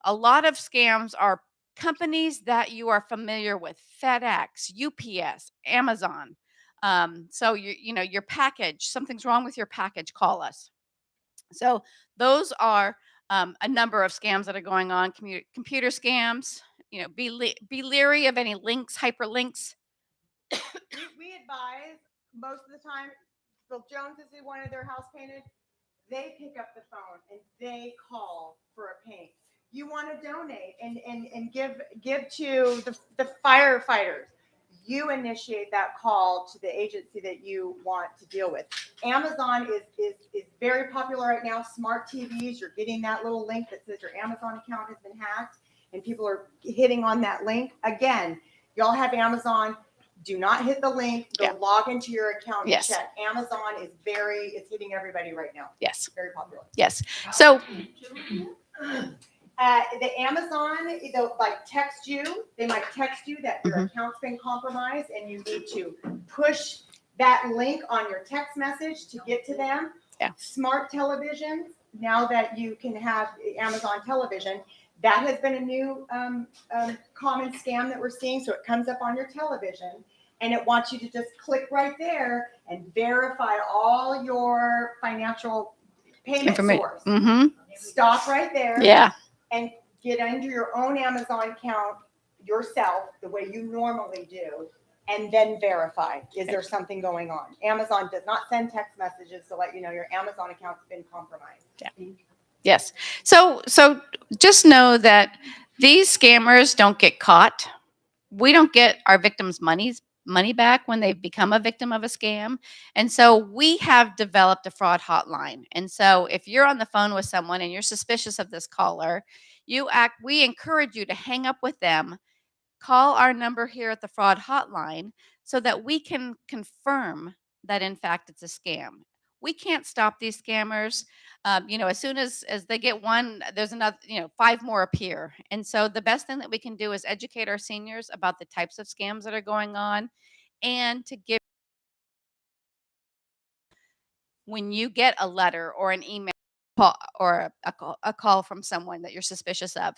A lot of scams are companies that you are familiar with: FedEx, UPS, Amazon. So your package, something's wrong with your package, call us. So those are a number of scams that are going on. Computer scams. Be leery of any links, hyperlinks. We advise most of the time, Bill Joneses who wanted their house painted, they pick up the phone and they call for a paint. You want to donate and give to the firefighters. You initiate that call to the agency that you want to deal with. Amazon is very popular right now. Smart TVs, you're getting that little link that says your Amazon account has been hacked, and people are hitting on that link. Again, y'all have Amazon. Do not hit the link. Go log into your account and check. Amazon is it's hitting everybody right now. Yes. Very popular. Yes. So the Amazon, they'll text you. They might text you that your account's been compromised and you need to push that link on your text message to get to them. Yeah. Smart televisions, now that you can have Amazon television, that has been a new common scam that we're seeing. So it comes up on your television and it wants you to just click right there and verify all your financial payment source. Stop right there. Yeah. And get into your own Amazon account yourself the way you normally do, and then verify, is there something going on? Amazon does not send text messages to let you know your Amazon account's been compromised. Yeah. Yes. So just know that these scammers don't get caught. We don't get our victims' money back when they've become a victim of a scam. And so we have developed a fraud hotline. And so if you're on the phone with someone and you're suspicious of this caller, we encourage you to hang up with them, call our number here at the fraud hotline so that we can confirm that in fact it's a scam. We can't stop these scammers. As soon as they get one, there's another, 5 more appear. And so the best thing that we can do is educate our seniors about the types of scams that are going on, and to give, when you get a letter or an email or a call from someone that you're suspicious of,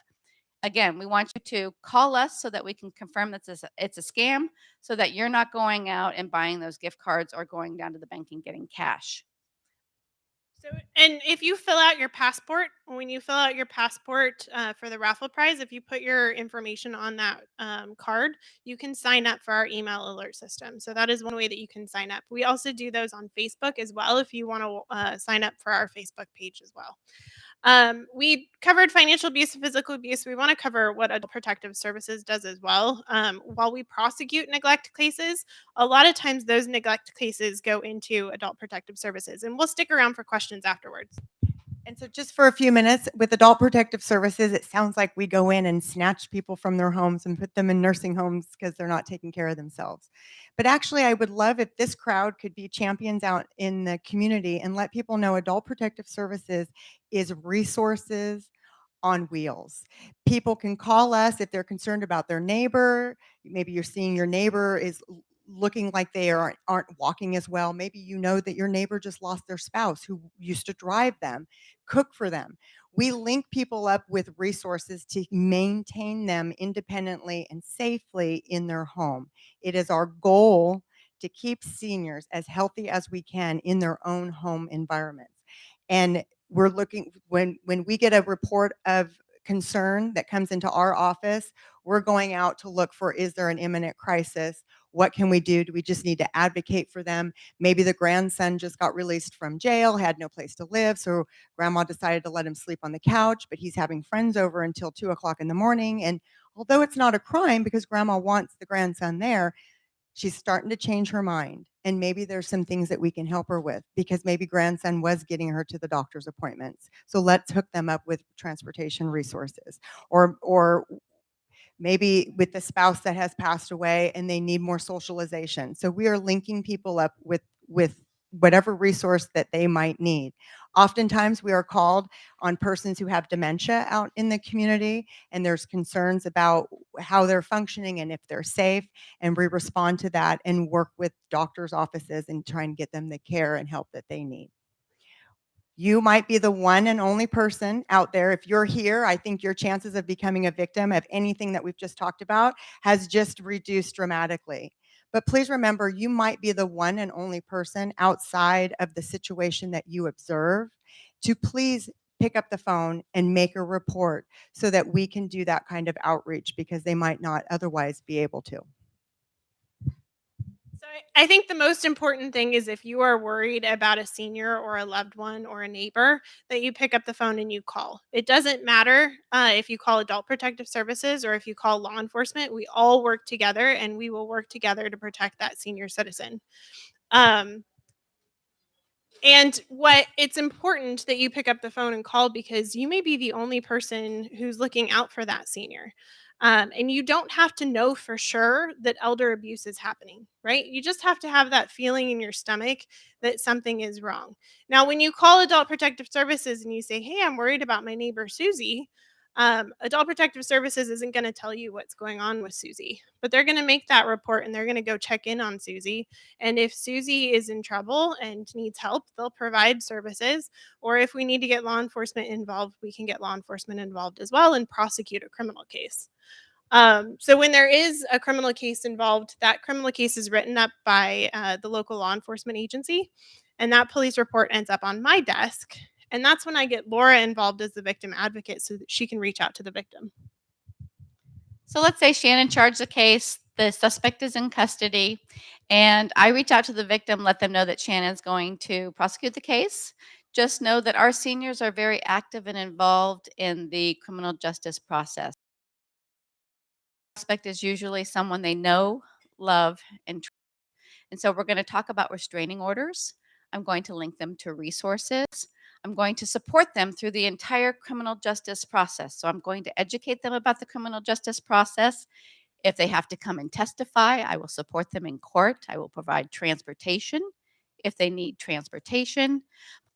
again, we want you to call us so that we can confirm that it's a scam, so that you're not going out and buying those gift cards or going down to the bank and getting cash. So, and if you fill out your passport, when you fill out your passport for the raffle prize, if you put your information on that card, you can sign up for our email alert system. So that is one way that you can sign up. We also do those on Facebook as well, if you want to sign up for our Facebook page as well. We covered financial abuse and physical abuse. We want to cover what Adult Protective Services does as well. While we prosecute neglect cases, a lot of times those neglect cases go into Adult Protective Services, and we'll stick around for questions afterwards. And so just for a few minutes, with Adult Protective Services, it sounds like we go in and snatch people from their homes and put them in nursing homes because they're not taking care of themselves. But actually, I would love if this crowd could be champions out in the community and let people know Adult Protective Services is resources on wheels. People can call us if they're concerned about their neighbor. Maybe you're seeing your neighbor is looking like they aren't walking as well. Maybe you know that your neighbor just lost their spouse who used to drive them, cook for them. We link people up with resources to maintain them independently and safely in their home. It is our goal to keep seniors as healthy as we can in their own home environments. And we're looking, when we get a report of concern that comes into our office, we're going out to look for, is there an imminent crisis? What can we do? Do we just need to advocate for them? Maybe the grandson just got released from jail, had no place to live, so grandma decided to let him sleep on the couch, but he's having friends over until 2 o'clock in the morning. And although it's not a crime because grandma wants the grandson there, she's starting to change her mind. And maybe there's some things that we can help her with, because maybe grandson was getting her to the doctor's appointments. So let's hook them up with transportation resources. Or maybe with the spouse that has passed away and they need more socialization. So we are linking people up with whatever resource that they might need. Oftentimes we are called on persons who have dementia out in the community, and there's concerns about how they're functioning and if they're safe, and we respond to that and work with doctors' offices and try and get them the care and help that they need. You might be the one and only person out there. If you're here, I think your chances of becoming a victim of anything that we've just talked about has just reduced dramatically. But please remember, you might be the one and only person outside of the situation that you observe to please pick up the phone and make a report so that we can do that kind of outreach because they might not otherwise be able to. So I think the most important thing is if you are worried about a senior or a loved one or a neighbor, that you pick up the phone and you call. It doesn't matter if you call Adult Protective Services or if you call law enforcement. We all work together and we will work together to protect that senior citizen. And it's important that you pick up the phone and call because you may be the only person who's looking out for that senior. And you don't have to know for sure that elder abuse is happening, right? You just have to have that feeling in your stomach that something is wrong. Now, when you call Adult Protective Services and you say, hey, I'm worried about my neighbor Susie, Adult Protective Services isn't going to tell you what's going on with Susie, but they're going to make that report and they're going to go check in on Susie. And if Susie is in trouble and needs help, they'll provide services. Or if we need to get law enforcement involved, we can get law enforcement involved as well and prosecute a criminal case. So when there is a criminal case involved, that criminal case is written up by the local law enforcement agency, and that police report ends up on my desk. And that's when I get Laura involved as the victim advocate so that she can reach out to the victim. So let's say Shannon charged the case, the suspect is in custody, and I reach out to the victim, let them know that Shannon's going to prosecute the case. Just know that our seniors are very active and involved in the criminal justice process. The suspect is usually someone they know, love, and trust. And so we're going to talk about restraining orders. I'm going to link them to resources. I'm going to support them through the entire criminal justice process. So I'm going to educate them about the criminal justice process. If they have to come and testify, I will support them in court. I will provide transportation if they need transportation.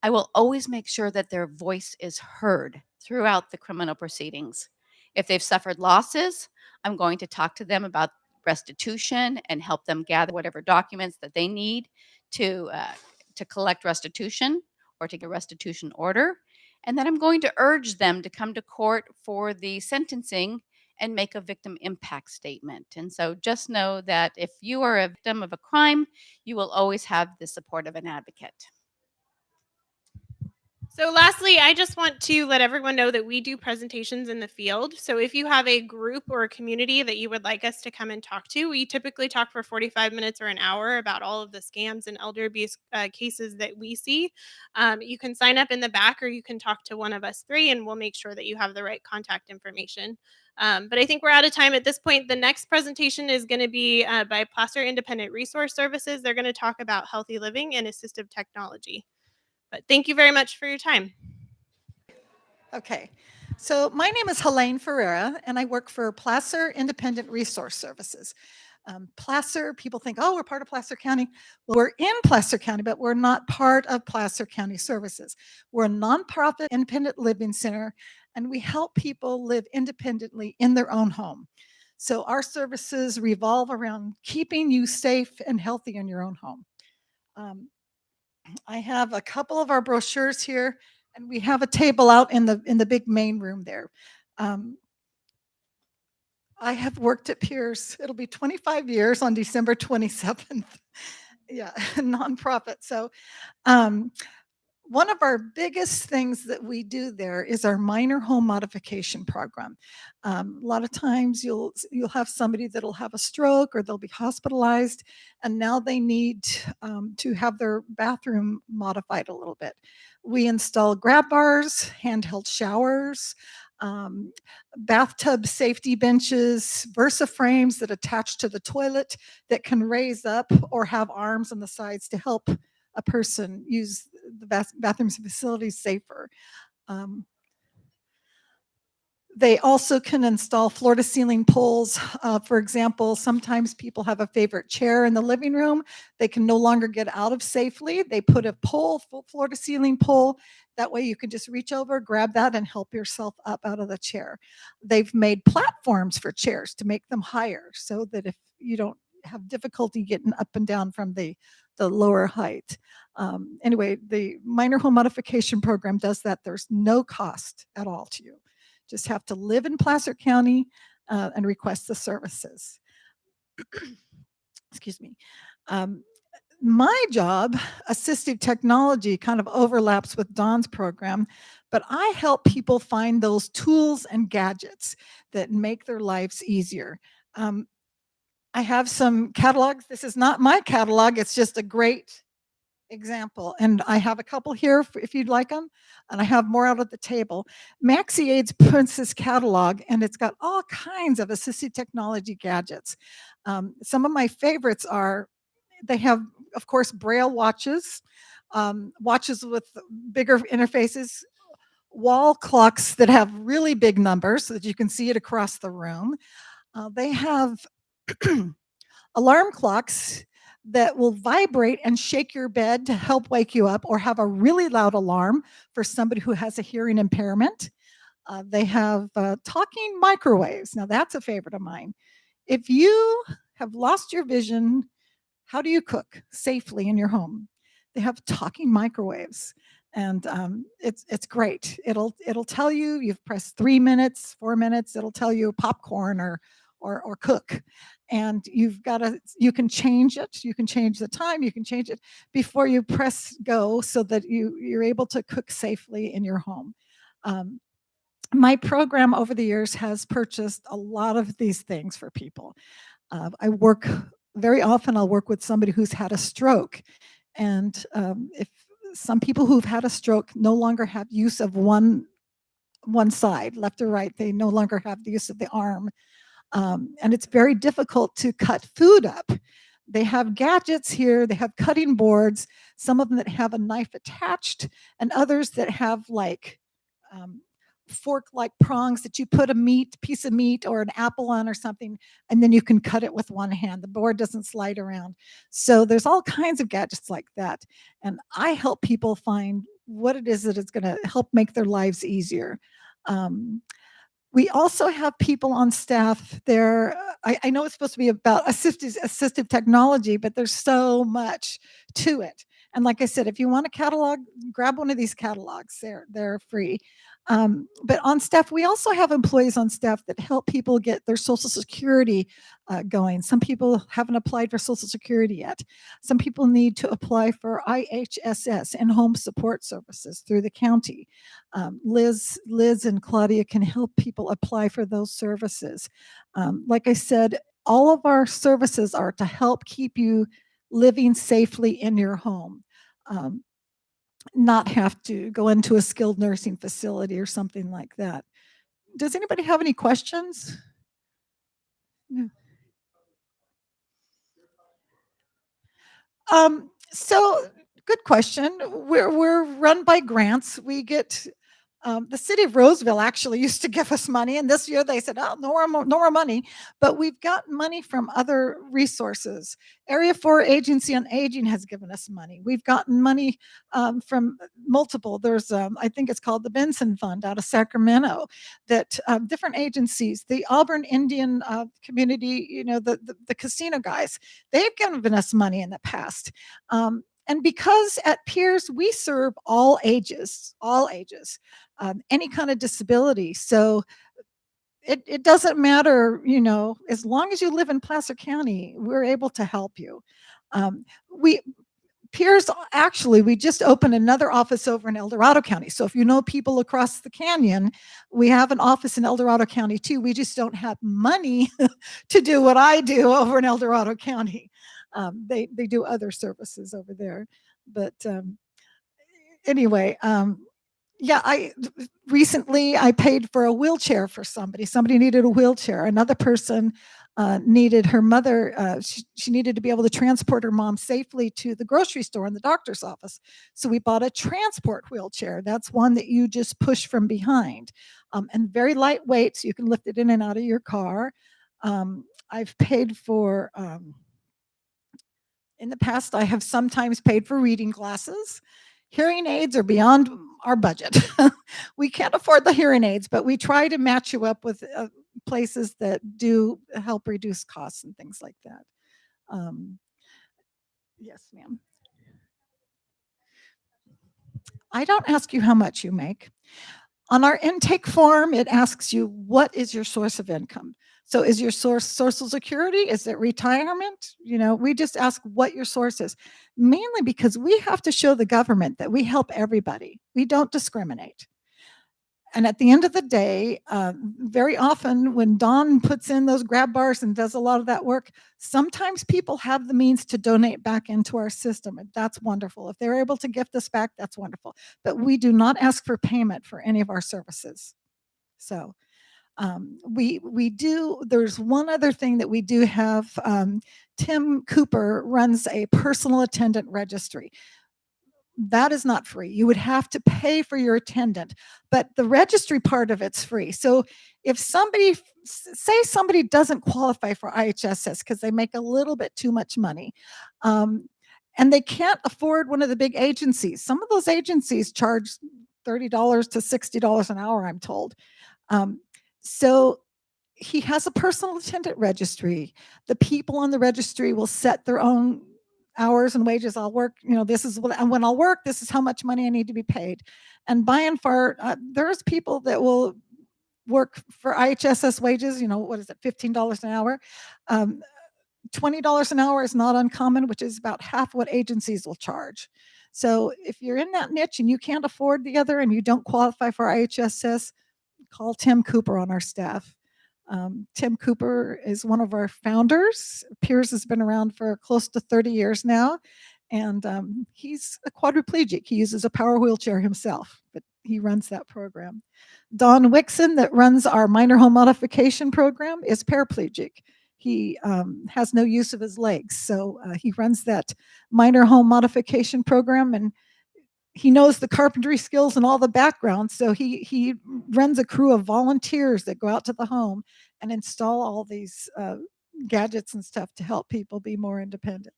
I will always make sure that their voice is heard throughout the criminal proceedings. If they've suffered losses, I'm going to talk to them about restitution and help them gather whatever documents that they need to collect restitution or to get a restitution order. And then I'm going to urge them to come to court for the sentencing and make a victim impact statement. And so just know that if you are a victim of a crime, you will always have the support of an advocate. So lastly, I just want to let everyone know that we do presentations in the field. So if you have a group or a community that you would like us to come and talk to, we typically talk for 45 minutes or an hour about all of the scams and elder abuse cases that we see. You can sign up in the back or you can talk to one of us three and we'll make sure that you have the right contact information. But I think we're out of time at this point. The next presentation is going to be by Placer Independent Resource Services. They're going to talk about healthy living and assistive technology. But thank you very much for your time. Okay, so my name is Helene Ferreira, and I work for Placer Independent Resource Services. Placer, people think, oh, we're part of Placer County. Well, we're in Placer County, but we're not part of Placer County Services. We're a nonprofit independent living center, and we help people live independently in their own home. So our services revolve around keeping you safe and healthy in your own home. I have a couple of our brochures here, and we have a table out in the big main room there. I have worked at Pierce. It'll be 25 years on December 27th. Yeah, nonprofit. So one of our biggest things that we do there is our minor home modification program. A lot of times you'll have somebody that'll have a stroke or they'll be hospitalized, and now they need to have their bathroom modified a little bit. We install grab bars, handheld showers, bathtub safety benches, Versa frames that attach to the toilet that can raise up or have arms on the sides to help a person use the bathrooms and facilities safer. They also can install floor to ceiling pulls. For example, sometimes people have a favorite chair in the living room. They can no longer get out of safely. They put a pole, floor to ceiling pole. That way you can just reach over, grab that, and help yourself up out of the chair. They've made platforms for chairs to make them higher so that if you don't have difficulty getting up and down from the lower height. Anyway, the minor home modification program does that. There's no cost at all to you. Just have to live in Placer County and request the services. Excuse me. My job, assistive technology, kind of overlaps with Dawn's program, but I help people find those tools and gadgets that make their lives easier. Um, I have some catalogs. This is not my catalog. It's just a great example. And I have a couple here if you'd like them. And I have more out at the table. MaxiAid's Princess catalog, and it's got all kinds of assistive technology gadgets. Some of my favorites are, they have, of course, Braille watches, watches with bigger interfaces, wall clocks that have really big numbers so that you can see it across the room. They have alarm clocks that will vibrate and shake your bed to help wake you up, or have a really loud alarm for somebody who has a hearing impairment. They have talking microwaves. Now, that's a favorite of mine. If you have lost your vision, how do you cook safely in your home? They have talking microwaves, and it's great. It'll tell you you've pressed 3 minutes, 4 minutes. It'll tell you popcorn or cook, and you can change it. You can change the time. You can change it before you press go, so that you're able to cook safely in your home. My program over the years has purchased a lot of these things for people. I work very often. I'll work with somebody who's had a stroke, and if some people who've had a stroke no longer have use of one side, left or right, they no longer have the use of the arm. And it's very difficult to cut food up. They have gadgets here. They have cutting boards, some of them that have a knife attached, and others that have like fork-like prongs that you put a piece of meat or an apple on or something, and then you can cut it with one hand. The board doesn't slide around. So there's all kinds of gadgets like that. And I help people find what it is that is going to help make their lives easier. We also have people on staff there. I know it's supposed to be about assistive technology, but there's so much to it. And like I said, if you want a catalog, grab one of these catalogs. They're free. But on staff, we also have employees on staff that help people get their Social Security going. Some people haven't applied for Social Security yet. Some people need to apply for IHSS and home support services through the county. Liz and Claudia can help people apply for those services. Like I said, all of our services are to help keep you living safely in your home. Not have to go into a skilled nursing facility or something like that. Does anybody have any questions? No. So good question. We're run by grants. We get the city of Roseville actually used to give us money, and this year they said, "Oh, no more money." But we've got money from other resources. Area 4 Agency on Aging has given us money. We've gotten money from multiple. There's, I think it's called the Benson Fund out of Sacramento. That different agencies, the Auburn Indian community, the casino guys, they've given us money in the past. And because at Peers we serve all ages, any kind of disability. So it doesn't matter, as long as you live in Placer County, we're able to help you. Peers, actually, we just opened another office over in El Dorado County. So if you know people across the canyon, we have an office in El Dorado County too. We just don't have money to do what I do over in El Dorado County. They do other services over there. But anyway, I recently paid for a wheelchair for somebody. Somebody needed a wheelchair. Another person needed her mother. She needed to be able to transport her mom safely to the grocery store and the doctor's office. So we bought a transport wheelchair. That's one that you just push from behind, and very lightweight, so you can lift it in and out of your car. I've paid for. In the past, I have sometimes paid for reading glasses. Hearing aids are beyond our budget. We can't afford the hearing aids, but we try to match you up with places that do help reduce costs and things like that. Yes, ma'am. I don't ask you how much you make. On our intake form, it asks you, what is your source of income? So is your source Social Security? Is it retirement? We just ask what your source is, mainly because we have to show the government that we help everybody. We don't discriminate. And at the end of the day, very often when Dawn puts in those grab bars and does a lot of that work, sometimes people have the means to donate back into our system. And that's wonderful. If they're able to gift us back, that's wonderful. But we do not ask for payment for any of our services. So we do. There's one other thing that we do have. Tim Cooper runs a personal attendant registry. That is not free. You would have to pay for your attendant, but the registry part of it's free. So if somebody, say somebody doesn't qualify for IHSS because they make a little bit too much money, and they can't afford one of the big agencies. Some of those agencies charge $30 to $60 an hour, I'm told. So he has a personal attendant registry. The people on the registry will set their own hours and wages. I'll work, this is what, and when I'll work, this is how much money I need to be paid. And by and far, there's people that will work for IHSS wages, what is it, $15 an hour. $20 an hour is not uncommon, which is about half what agencies will charge. So if you're in that niche and you can't afford the other and you don't qualify for IHSS, call Tim Cooper on our staff. Tim Cooper is one of our founders. Piers has been around for close to 30 years now, and he's a quadriplegic. He uses a power wheelchair himself, but he runs that program. Don Wixon, that runs our minor home modification program, is paraplegic. He has no use of his legs, so he runs that minor home modification program, and he knows the carpentry skills and all the background. So he runs a crew of volunteers that go out to the home and install all these gadgets and stuff to help people be more independent.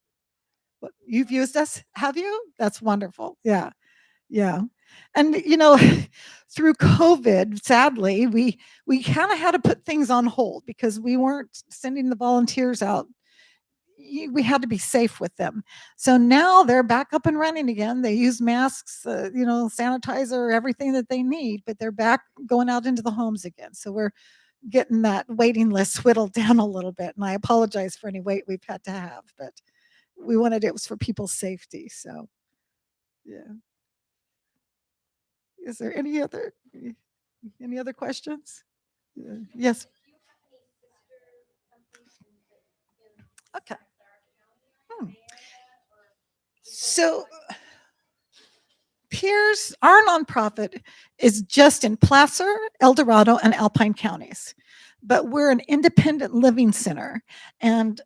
What, you've used us, have you? That's wonderful. Yeah. Yeah. And through COVID, sadly, we kind of had to put things on hold because we weren't sending the volunteers out. We had to be safe with them. So now they're back up and running again. They use masks, sanitizer, everything that they need, but they're back going out into the homes again. So we're getting that waiting list whittled down a little bit. And I apologize for any wait we've had to have, but we wanted, it was for people's safety. So, yeah. Is there any other questions? Yes. Okay. So Piers, our nonprofit, is just in Placer, El Dorado, and Alpine counties, but we're an independent living center. And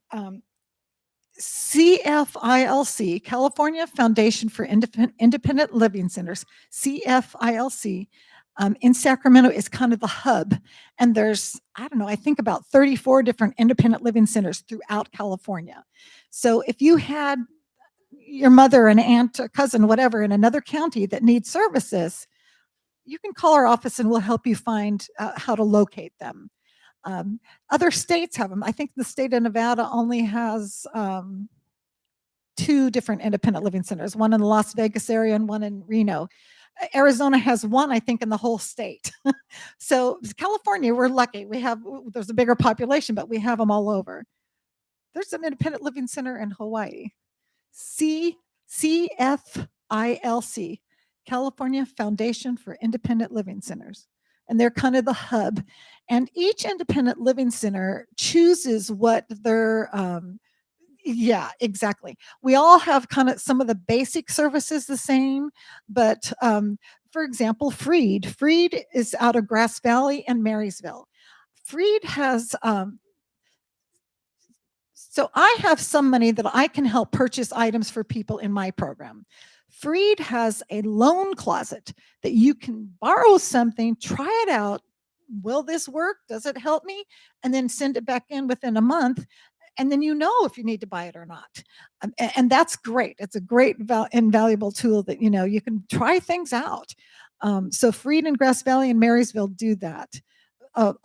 CFILC, California Foundation for Independent Living Centers, CFILC, in Sacramento is kind of the hub. And there's, I think about 34 different independent living centers throughout California. So if you had your mother, an aunt, a cousin, whatever, in another county that needs services, you can call our office and we'll help you find how to locate them. Other states have them. I think the state of Nevada only has 2 different independent living centers, one in the Las Vegas area and one in Reno. Arizona has one, I think, in the whole state. So California, we're lucky. There's a bigger population, but we have them all over. There's an independent living center in Hawaii. CFILC, California Foundation for Independent Living Centers. And they're kind of the hub. And each independent living center chooses what their, yeah, exactly. We all have kind of some of the basic services the same, but for example, Freed is out of Grass Valley and Marysville. Freed has, so I have some money that I can help purchase items for people in my program. Freed has a loan closet that you can borrow something, try it out. Will this work? Does it help me? And then send it back in within a month. And then if you need to buy it or not. And that's great. It's a great invaluable tool that, you can try things out. So Freed and Grass Valley and Marysville do that.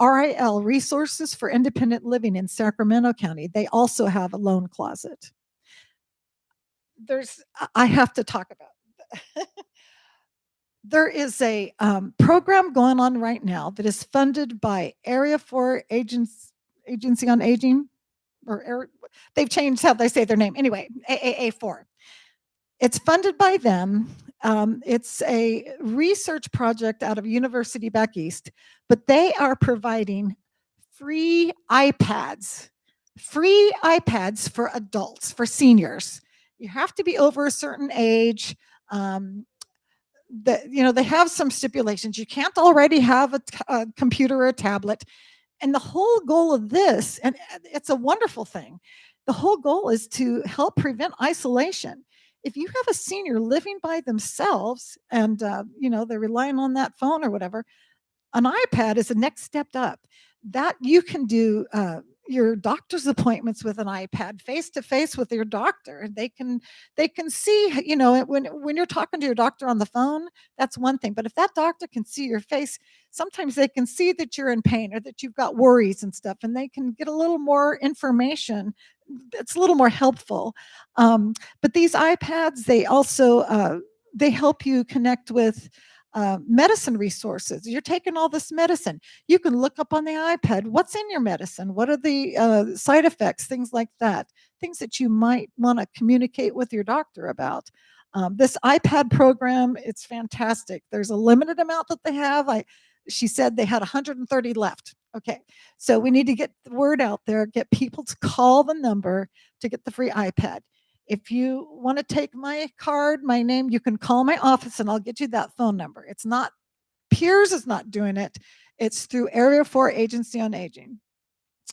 RIL, Resources for Independent Living in Sacramento County, they also have a loan closet. I have to talk about that. There is a program going on right now that is funded by Area 4 Agency on Aging, or they've changed how they say their name. Anyway, AAA4. It's funded by them. It's a research project out of university back east, but they are providing free iPads for adults, for seniors. You have to be over a certain age. They have some stipulations. You can't already have a computer or a tablet. And the whole goal of this, and it's a wonderful thing, the whole goal is to help prevent isolation. If you have a senior living by themselves and they're relying on that phone or whatever, an iPad is the next step up. That you can do your doctor's appointments with an iPad, face to face with your doctor. They can see, when you're talking to your doctor on the phone, that's one thing. But if that doctor can see your face, sometimes they can see that you're in pain or that you've got worries and stuff, and they can get a little more information. It's a little more helpful. But these iPads, they also they help you connect with medicine resources. You're taking all this medicine. You can look up on the iPad what's in your medicine, what are the side effects, things like that, things that you might want to communicate with your doctor about. This iPad program, it's fantastic. There's a limited amount that they have. She said they had 130 left. Okay, so we need to get the word out there, get people to call the number to get the free iPad. If you want to take my card, my name, you can call my office and I'll get you that phone number. It's not, Peers is not doing it. It's through Area 4 Agency on Aging.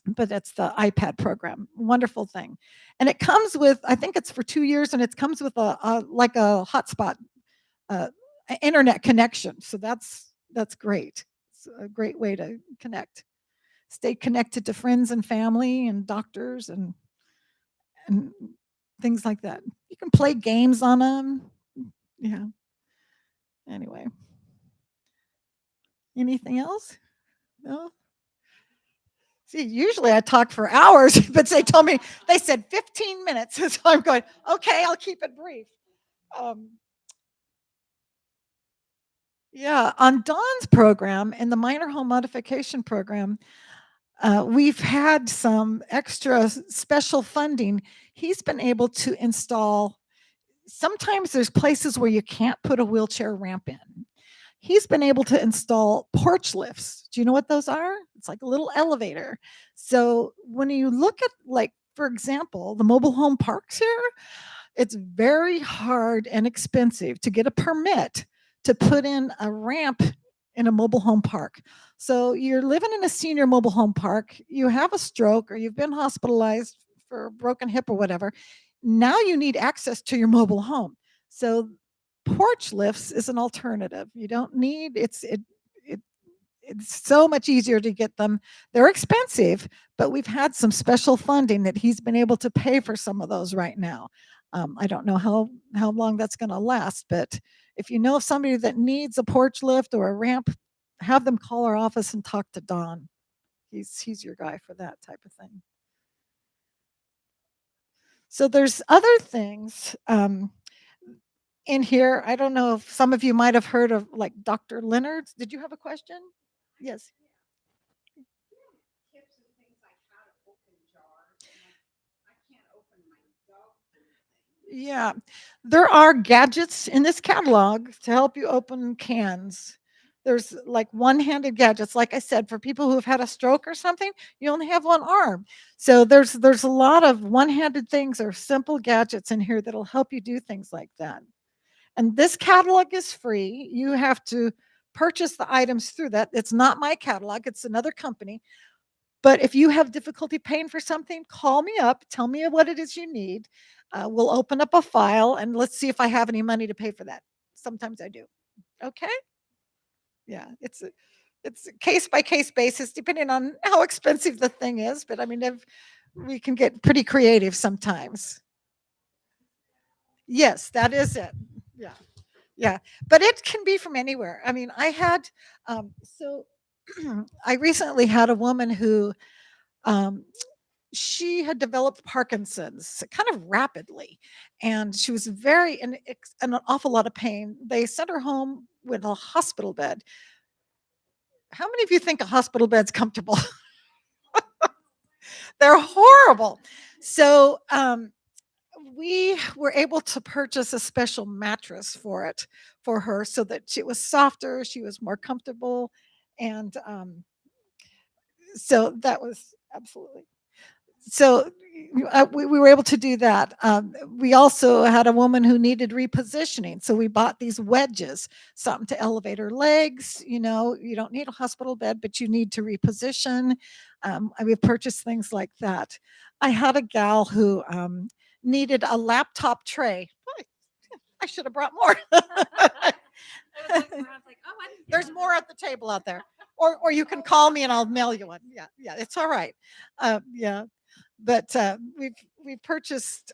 But it's the iPad program. Wonderful thing. And it comes with, I think it's for 2 years, and it comes with a hotspot internet connection. So that's great. It's a great way to connect. Stay connected to friends and family and doctors and things like that. You can play games on them. Yeah. Anyway. Anything else? No? See, usually I talk for hours, but they said 15 minutes. So I'm going, okay, I'll keep it brief. On Dawn's program, in the minor home modification program, we've had some extra special funding. He's been able to install, sometimes there's places where you can't put a wheelchair ramp in. He's been able to install porch lifts. Do you know what those are? It's like a little elevator. So when you look at, like, for example, the mobile home parks here, it's very hard and expensive to get a permit to put in a ramp in a mobile home park. So you're living in a senior mobile home park, you have a stroke or you've been hospitalized for a broken hip or whatever. Now you need access to your mobile home. So porch lifts is an alternative. You don't need, it's so much easier to get them. They're expensive, but we've had some special funding that he's been able to pay for some of those right now. I don't know how long that's going to last, but if you know of somebody that needs a porch lift or a ramp, have them call our office and talk to Don. He's your guy for that type of thing. So there's other things in here. I don't know if some of you might have heard of, like, Dr. Leonard's. Did you have a question? Yes. Tips and things like how to open jars. I can't open my dog food thing. Yeah, there are gadgets in this catalog to help you open cans. There's like one-handed gadgets. Like I said, for people who have had a stroke or something, you only have one arm. So there's a lot of one-handed things or simple gadgets in here that'll help you do things like that. And this catalog is free. You have to purchase the items through that. It's not my catalog, it's another company. But if you have difficulty paying for something, call me up, tell me what it is you need. We'll open up a file and let's see if I have any money to pay for that. Sometimes I do. Okay? Yeah, it's a case by case basis, depending on how expensive the thing is. But I mean, we can get pretty creative sometimes. Yes, that is it. Yeah. Yeah. But it can be from anywhere. I mean, I had, I recently had a woman who, she had developed Parkinson's kind of rapidly, and she was in an awful lot of pain. They sent her home with a hospital bed. How many of you think a hospital bed's comfortable? They're horrible. So we were able to purchase a special mattress for her so that she was softer, she was more comfortable, and so that was absolutely so we were able to do that. We also had a woman who needed repositioning, so we bought these wedges, something to elevate her legs. You know, you don't need a hospital bed, but you need to reposition. And we've purchased things like that. I had a gal who needed a laptop tray. I should have brought more. There's more at the table out there, or you can call me and I'll mail you one. Yeah, yeah, it's all right. Yeah, but we've purchased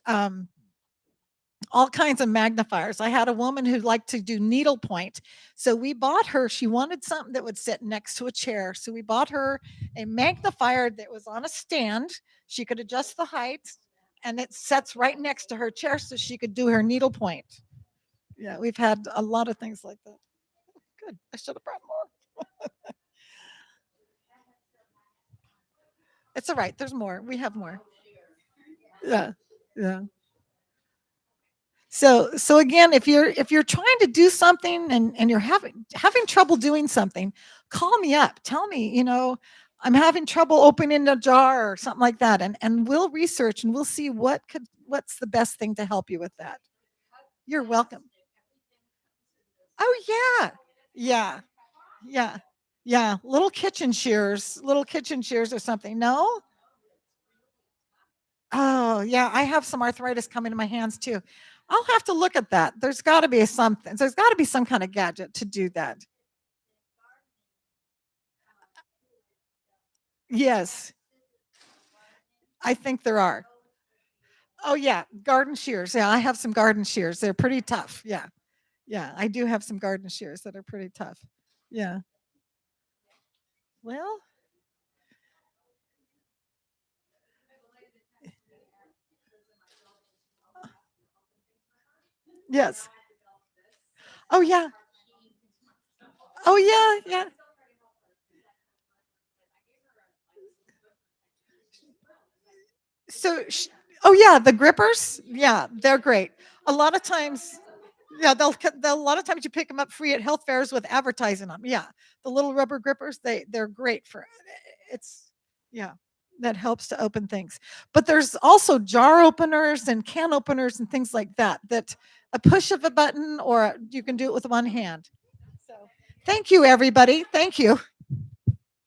all kinds of magnifiers. I had a woman who liked to do needlepoint, so we bought her. She wanted something that would sit next to a chair, so we bought her a magnifier that was on a stand. She could adjust the height, and it sets right next to her chair, so she could do her needlepoint. Yeah, we've had a lot of things like that. Good. I should have brought more. It's all right. There's more. We have more. Yeah. Yeah. So again, if you're trying to do something and you're having trouble doing something, call me up. Tell me, I'm having trouble opening a jar or something like that. And we'll research and we'll see what's the best thing to help you with that. You're welcome. Oh yeah. Yeah. Yeah. Yeah. Little kitchen shears or something. No? Oh, yeah. I have some arthritis coming to my hands too. I'll have to look at that. There's got to be something. There's got to be some kind of gadget to do that. Yes. I think there are. Oh, yeah. Garden shears. Yeah, I have some garden shears. They're pretty tough. Yeah. Yeah. I do have some garden shears that are pretty tough. Yeah. Well, yes. Oh, yeah. Oh, yeah. Yeah. So, oh yeah, the grippers. Yeah, they're great. A lot of times, yeah, a lot of times you pick them up free at health fairs with advertising on 'em. Yeah, the little rubber grippers, they're great for it's yeah, that helps to open things. But there's also jar openers and can openers and things like that. That a push of a button, or you can do it with one hand. So, thank you, everybody. Thank you.